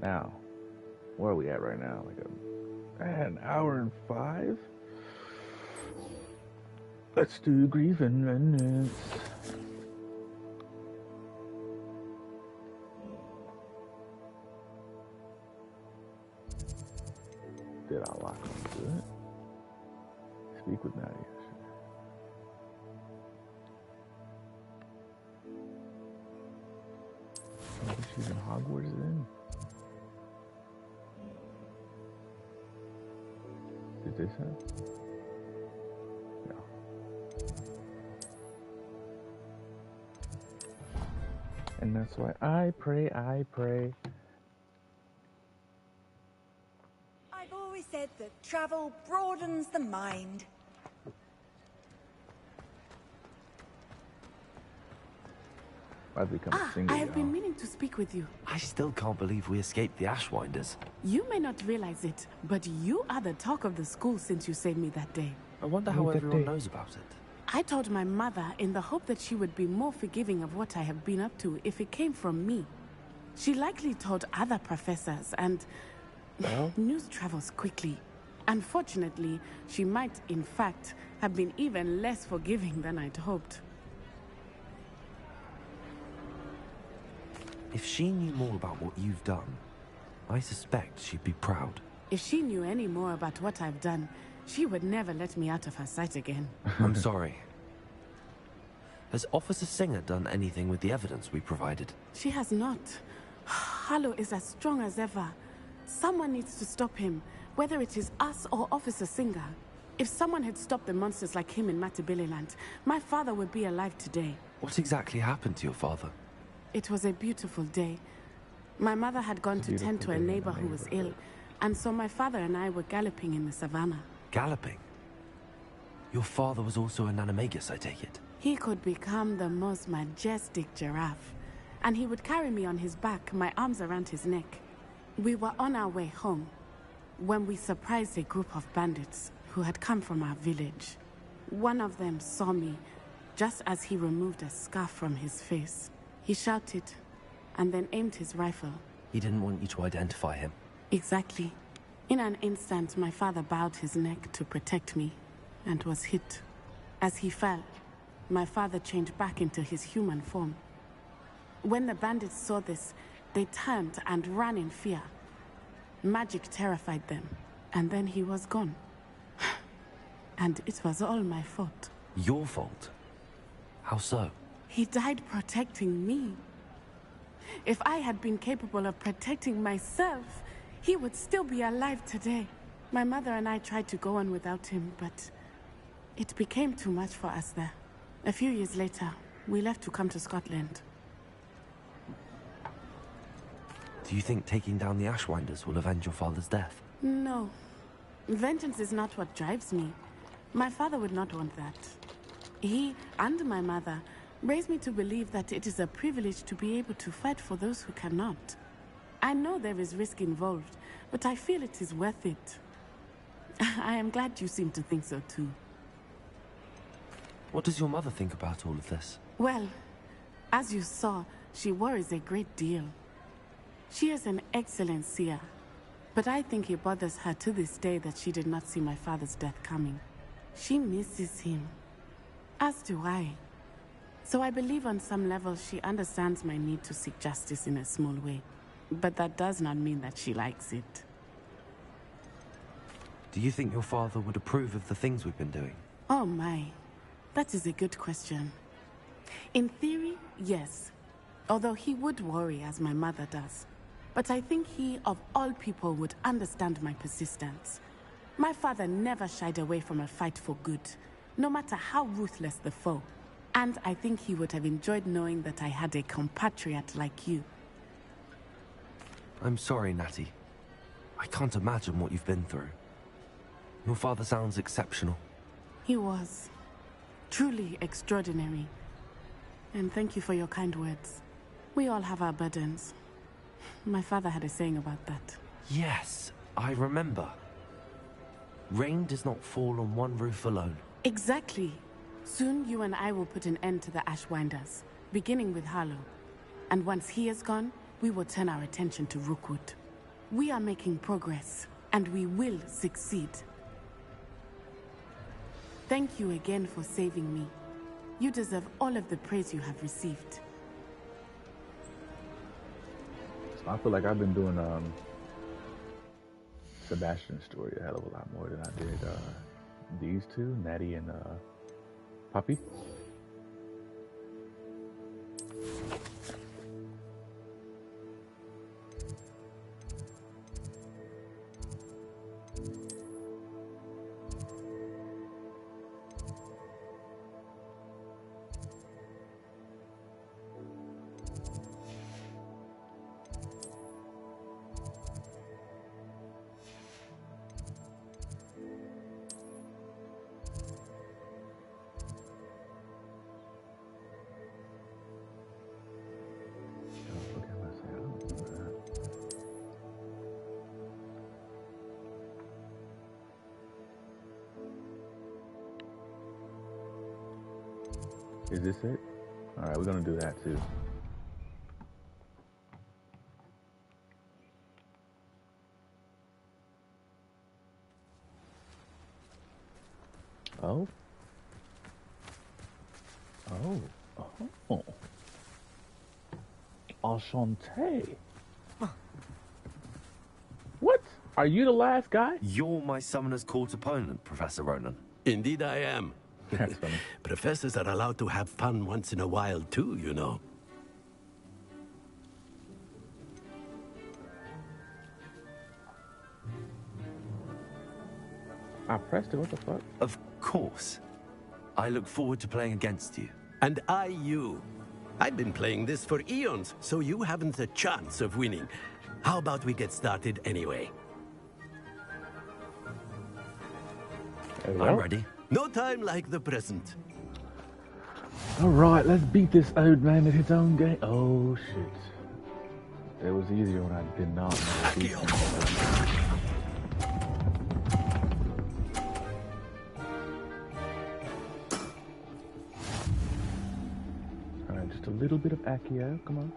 Now, where are we at right now? Like an hour and 5? Let's do grief and vengeance. Did I lock onto it? Speak with Nadia. Maybe she's in Hogwarts then? Is this him? No. And that's why I pray. I've always said that travel broadens the mind. I've become a single. I have been meaning to speak with you. I still can't believe we escaped the Ashwinders. You may not realize it, but you are the talk of the school since you saved me that day. I wonder how everyone knows about it. I told my mother in the hope that she would be more forgiving of what I have been up to if it came from me. She likely told other professors, and news travels quickly. Unfortunately, she might, in fact, have been even less forgiving than I'd hoped. If she knew more about what you've done, I suspect she'd be proud. If she knew any more about what I've done, she would never let me out of her sight again. I'm sorry. Has Officer Singer done anything with the evidence we provided? She has not. Harlow is as strong as ever. Someone needs to stop him, whether it is us or Officer Singer. If someone had stopped the monsters like him in Matabeleland, my father would be alive today. What exactly happened to your father? It was a beautiful day. My mother had gone to tend to a neighbor who was ill, and so my father and I were galloping in the savannah. Galloping? Your father was also an animagus, I take it? He could become the most majestic giraffe, and he would carry me on his back, my arms around his neck. We were on our way home when we surprised a group of bandits who had come from our village. One of them saw me just as he removed a scarf from his face. He shouted and then aimed his rifle. He didn't want you to identify him. Exactly. In an instant, my father bowed his neck to protect me and was hit. As he fell, my father changed back into his human form. When the bandits saw this, they turned and ran in fear. Magic terrified them, and then he was gone. And it was all my fault. Your fault? How so? He died protecting me. If I had been capable of protecting myself, he would still be alive today. My mother and I tried to go on without him, but it became too much for us there. A few years later, we left to come to Scotland. Do you think taking down the Ashwinders will avenge your father's death? No. Vengeance is not what drives me. My father would not want that. He and my mother raised me to believe that it is a privilege to be able to fight for those who cannot. I know there is risk involved, but I feel it is worth it. I am glad you seem to think so too. What does your mother think about all of this? Well, as you saw, she worries a great deal. She is an excellent seer, but I think it bothers her to this day that she did not see my father's death coming. She misses him, as do I. So I believe on some level she understands my need to seek justice in a small way. But that does not mean that she likes it. Do you think your father would approve of the things we've been doing? Oh my, that is a good question. In theory, yes. Although he would worry as my mother does. But I think he, of all people, would understand my persistence. My father never shied away from a fight for good, no matter how ruthless the foe. And I think he would have enjoyed knowing that I had a compatriot like you. I'm sorry, Natty. I can't imagine what you've been through. Your father sounds exceptional. He was. Truly extraordinary. And thank you for your kind words. We all have our burdens. My father had a saying about that. Yes, I remember. Rain does not fall on one roof alone. Exactly. Soon you and I will put an end to the Ashwinders, beginning with Harlow. And once he is gone, we will turn our attention to Rookwood. We are making progress, and we will succeed. Thank you again for saving me. You deserve all of the praise you have received. I feel like I've been doing Sebastian's story a hell of a lot more than I did these two, Natty and Poppy. Is this it? Alright, we're gonna do that too. Oh. Oh. Enchanté. What? Are you the last guy? You're my Summoner's Court opponent, Professor Ronan. Indeed I am. That's funny. Professors are allowed to have fun once in a while too, you know. I pressed it, what the fuck? Of course. I look forward to playing against you. And I you. I've been playing this for eons, so you haven't a chance of winning. How about we get started anyway? I'm ready. No time like the present. Alright, let's beat this old man at his own game. Oh shit. It was easier when I did not know. Just a little bit of Accio, come on.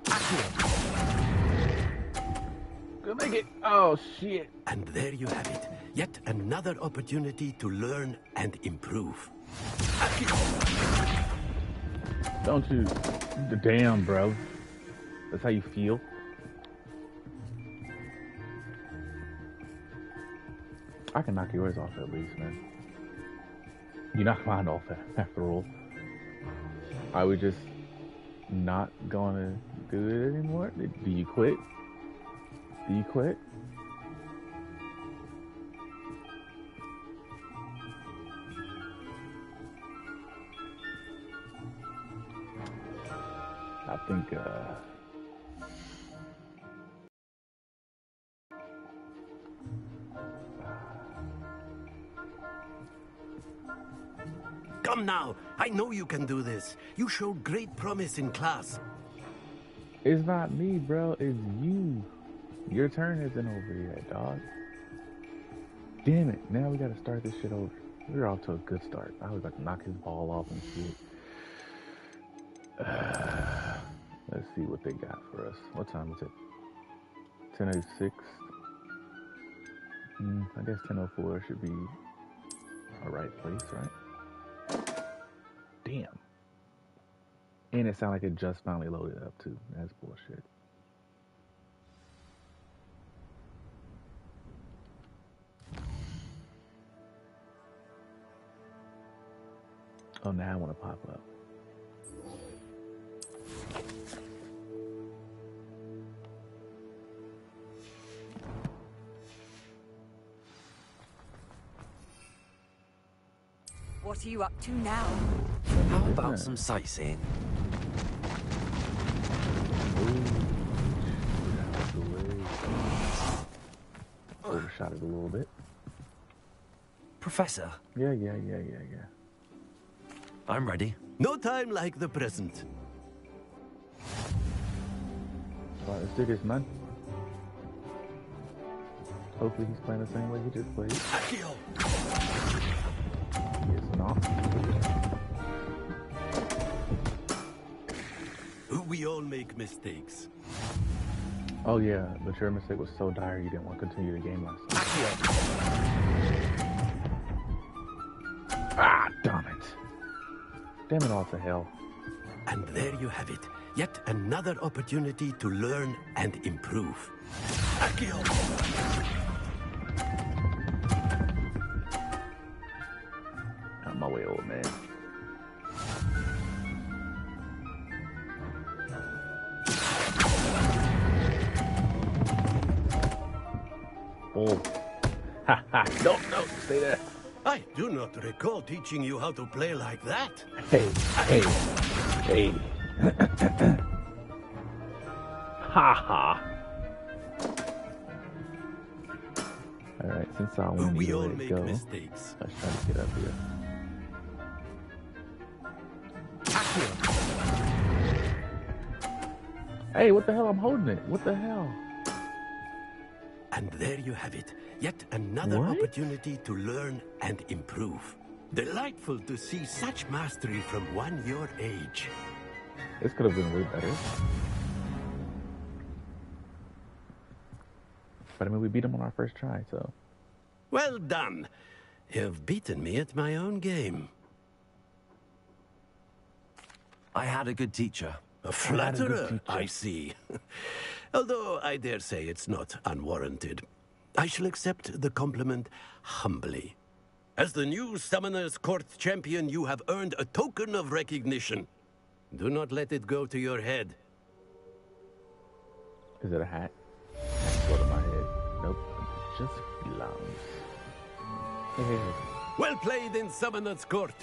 Gonna make it. Oh shit. And there you have it. Yet another opportunity to learn and improve. Don't you? Damn, bro. That's how you feel? I can knock yours off at least, man. You knock mine off after all. I would just not gonna do it anymore? Do you quit? Do you quit? I think, Come now, I know you can do this. You showed great promise in class. It's not me, bro. It's you. Your turn isn't over yet, dog. Damn it. Now we gotta start this shit over. We're off to a good start. I was about to knock his ball off and shit. Let's see what they got for us. What time is it? 10:06. I guess 10:04 should be a right place, right? Damn. And it sounded like it just finally loaded up too. That's bullshit. Oh, now I want to pop up. What are you up to now? How about some sightseeing? Overshot it a little bit. Professor? Yeah. I'm ready. No time like the present. Alright, let's do this, man. Hopefully he's playing the same way he just played. He is not. We all make mistakes. Oh yeah, but your mistake was so dire you didn't want to continue the game last time. Ah, damn it. Damn it all to hell. And there you have it. Yet another opportunity to learn and improve. Out of my way, old man. Oh. Ha ha. No, stay there. I do not recall teaching you how to play like that. Hey. Ha ha. Alright, since I want We to all let make go, mistakes. let's try to get up here. Hey, what the hell? I'm holding it. What the hell? And there you have it. Yet another opportunity to learn and improve. Delightful to see such mastery from one your age. This could have been way better. But I mean, we beat him on our first try, so. Well done. You've beaten me at my own game. I had a good teacher. A flatterer, I see. Although I dare say it's not unwarranted. I shall accept the compliment humbly. As the new Summoner's Court champion, you have earned a token of recognition. Do not let it go to your head. Is it a hat? Go to my head. Nope. Just gloves. Hey. Well played in Summoner's Court.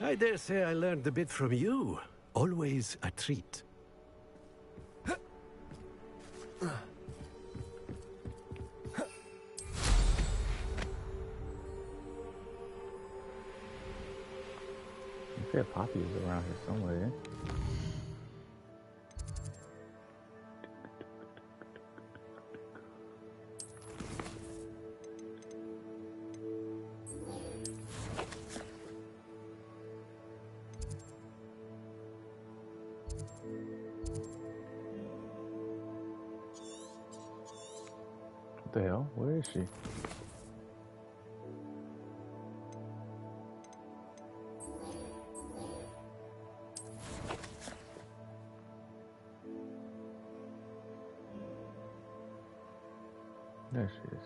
I dare say I learned a bit from you. Always a treat. You said Poppy is around here somewhere. What the hell? Where is she? There she is.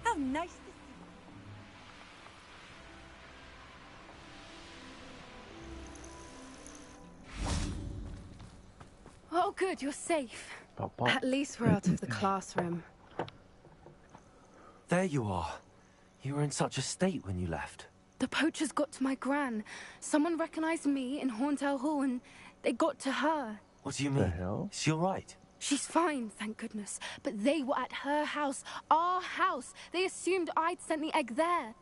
How nice to see you. Oh, good, you're safe. Papa. At least we're out of the classroom. There you are. You were in such a state when you left. The poachers got to my gran. Someone recognized me in Horntail Hall and they got to her. What do you mean? The hell? Is she all right? She's fine, thank goodness. But they were at her house, our house. They assumed I'd sent the egg there.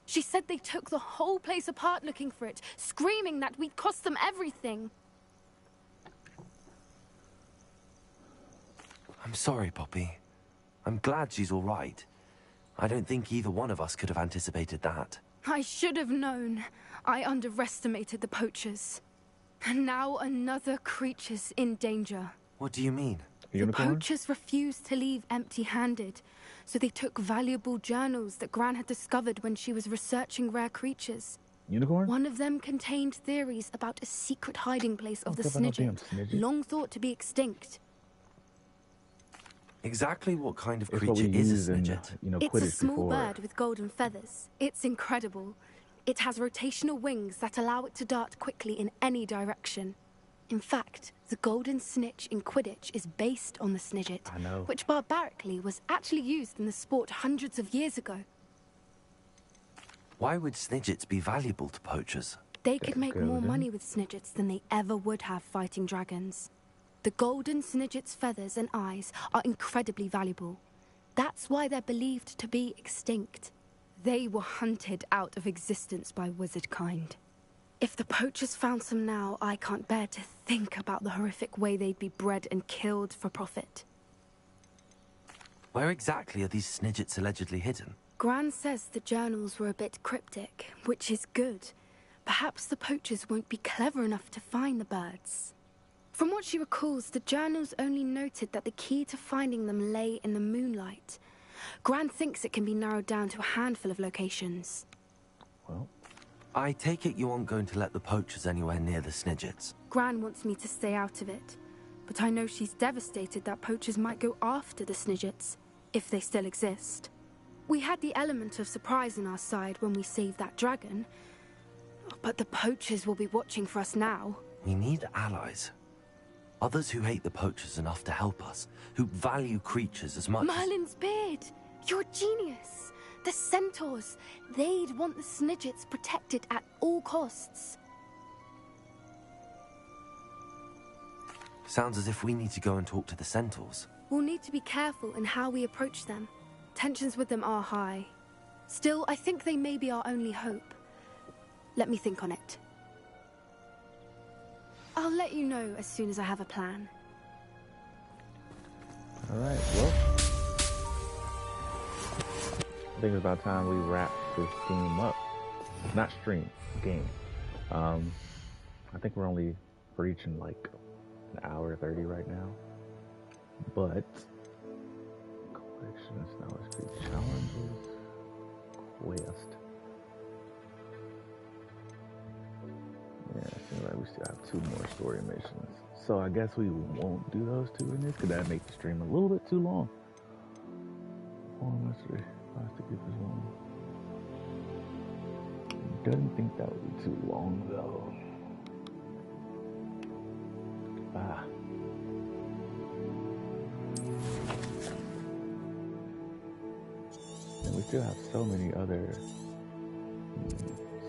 She said they took the whole place apart looking for it, screaming that we'd cost them everything. I'm sorry, Poppy. I'm glad she's all right. I don't think either one of us could have anticipated that. I should have known. I underestimated the poachers. And now another creature's in danger. What do you mean? Unicorn? The poachers refused to leave empty-handed, so they took valuable journals that Gran had discovered when she was researching rare creatures. Unicorn? One of them contained theories about a secret hiding place of the Snidget, long thought to be extinct. Exactly what kind of creature is a Snidget? It's a small bird with golden feathers. It's incredible. It has rotational wings that allow it to dart quickly in any direction. In fact, the golden snitch in Quidditch is based on the Snidget, which barbarically was actually used in the sport hundreds of years ago. Why would Snidgets be valuable to poachers? They could make more money with Snidgets than they ever would have fighting dragons. The golden Snidget's feathers and eyes are incredibly valuable. That's why they're believed to be extinct. They were hunted out of existence by wizard kind. If the poachers found some now, I can't bear to think about the horrific way they'd be bred and killed for profit. Where exactly are these Snidgets allegedly hidden? Gran says the journals were a bit cryptic, which is good. Perhaps the poachers won't be clever enough to find the birds. From what she recalls, the journals only noted that the key to finding them lay in the moonlight. Gran thinks it can be narrowed down to a handful of locations. Well, I take it you aren't going to let the poachers anywhere near the Snidgets. Gran wants me to stay out of it, but I know she's devastated that poachers might go after the Snidgets, if they still exist. We had the element of surprise on our side when we saved that dragon, but the poachers will be watching for us now. We need allies. Others who hate the poachers enough to help us, who value creatures as much Merlin's beard! You're a genius! The centaurs! They'd want the Snidgets protected at all costs. Sounds as if we need to go and talk to the centaurs. We'll need to be careful in how we approach them. Tensions with them are high. Still, I think they may be our only hope. Let me think on it. I'll let you know as soon as I have a plan. Alright, well, I think it's about time we wrap this game up. Not stream, game. I think we're only reaching like an hour 30 right now. But collections, now let's do challenges, quest. Yeah, it seems like we still have 2 more story missions. So I guess we won't do those 2 in this, because that'd make the stream a little bit too long. Let's see. I have to get this one. Doesn't think that would be too long though. And we still have so many other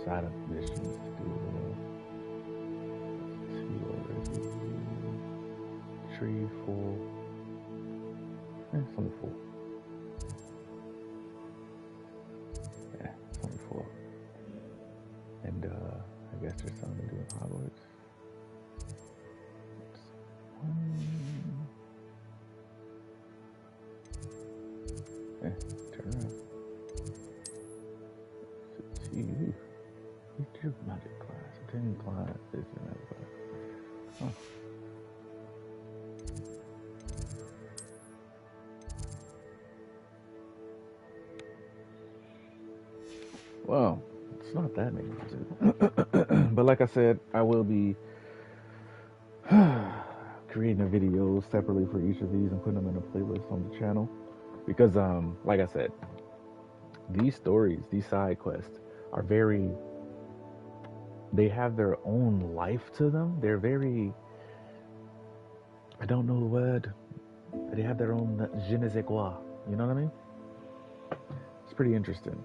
side missions to do. Tree full. It's only full. Yeah, it's only full. And I guess there's something to do in Hogwarts. Turn around. You do magic class. Attending class is your magic class. Oh. Well, it's not that many. But like I said, I will be creating a video separately for each of these and putting them in a playlist on the channel. Because, like I said, these stories, these side quests are very, they have their own life to them. They're very, I don't know the word, but they have their own je ne sais quoi. You know what I mean? It's pretty interesting.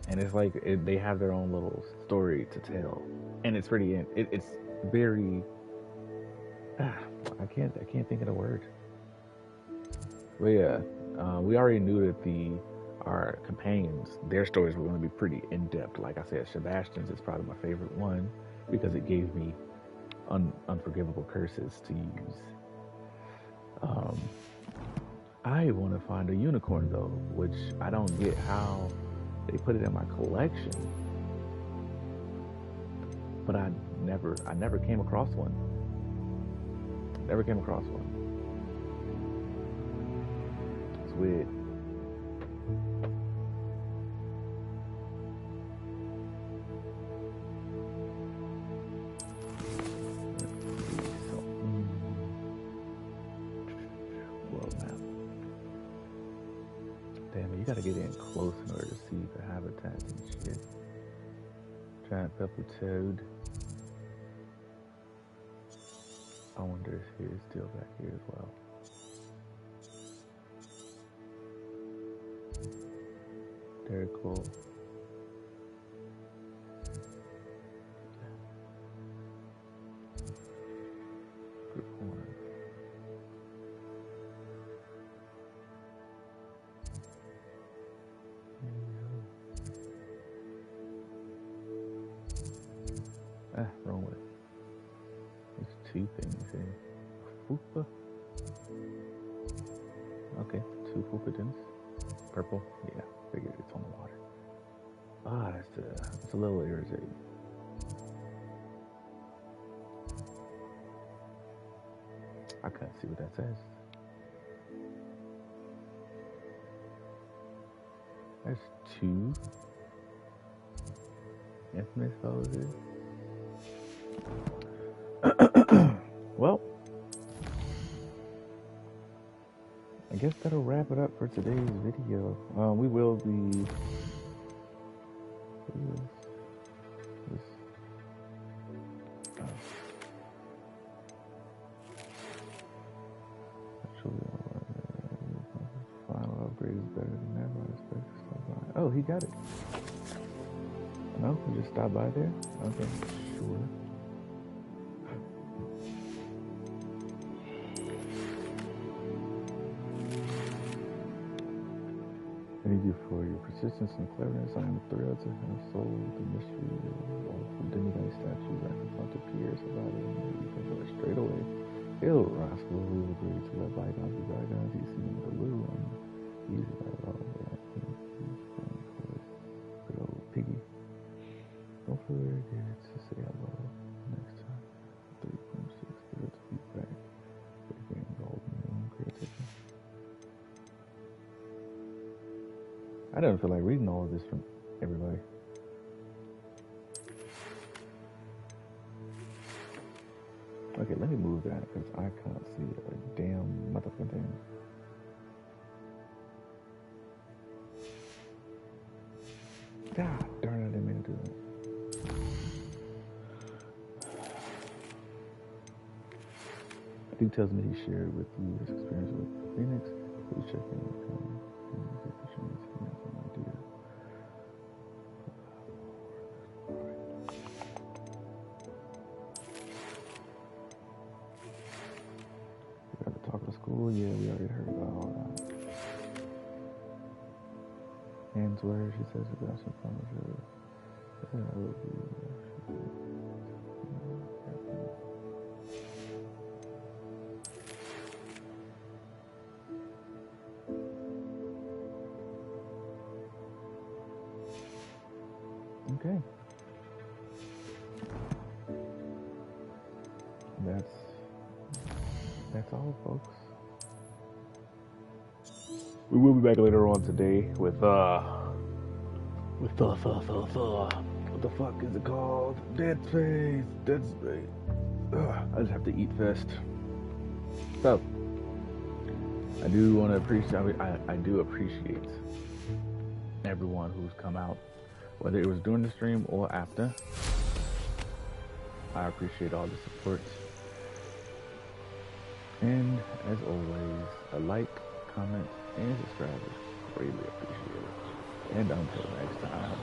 And it's like, they have their own little story to tell. And it's pretty, it's very, I can't think of the word. But yeah, we already knew that our companions, their stories were going to be pretty in-depth. Like I said, Sebastian's is probably my favorite one because it gave me unforgivable curses to use. I want to find a unicorn though, which I don't get how they put it in my collection. But I never came across one. Never came across one. It's weird. World map. Damn it, you gotta get in close in order to see the habitats and shit. Giant pepper toad. I wonder if he is still back here as well. Very cool. Group 1. Wrong way. There's 2 things here. Fupa. Okay, 2 Fupadins. Purple. Yeah, figured it's on the water. It's a little irritating. I can't see what that says. There's 2 infamous poses. Well, I guess that'll wrap it up for today's video. We will be final upgrade is better than ever. Oh, he got it. No, we just stopped by there. Okay, sure. Thank you for your persistence and cleverness. I am thrilled to have solved the mystery of all demigod statues that confronted Pierre surviving and straight away. Ill rascal who agreed to let bygones be bygones. He seemed a little uneasy by it all, but I think he's going for his good old piggy. Don't forget to say hello next time. 3.6, good to be back. Again, golden moon creativity. I don't feel like reading all of this from everybody. Okay, let me move that because I can't see a damn motherfucking thing. God darn it, I didn't mean to do that. Duke tells me he shared with you his experience with Phoenix. Please check in with him. Get the chance to have an idea. We got to talk to school. Yeah, we already heard about all that. Hands where she says we got some promises. Yeah, I will be. Okay. That's all, folks. We will be back later on today with what the fuck is it called? Dead Space. I just have to eat first. So I do want to appreciate. I do appreciate everyone who's come out, whether it was during the stream or after. I appreciate all the support. And as always, a like, comment, and subscribe is greatly appreciated. And until next time.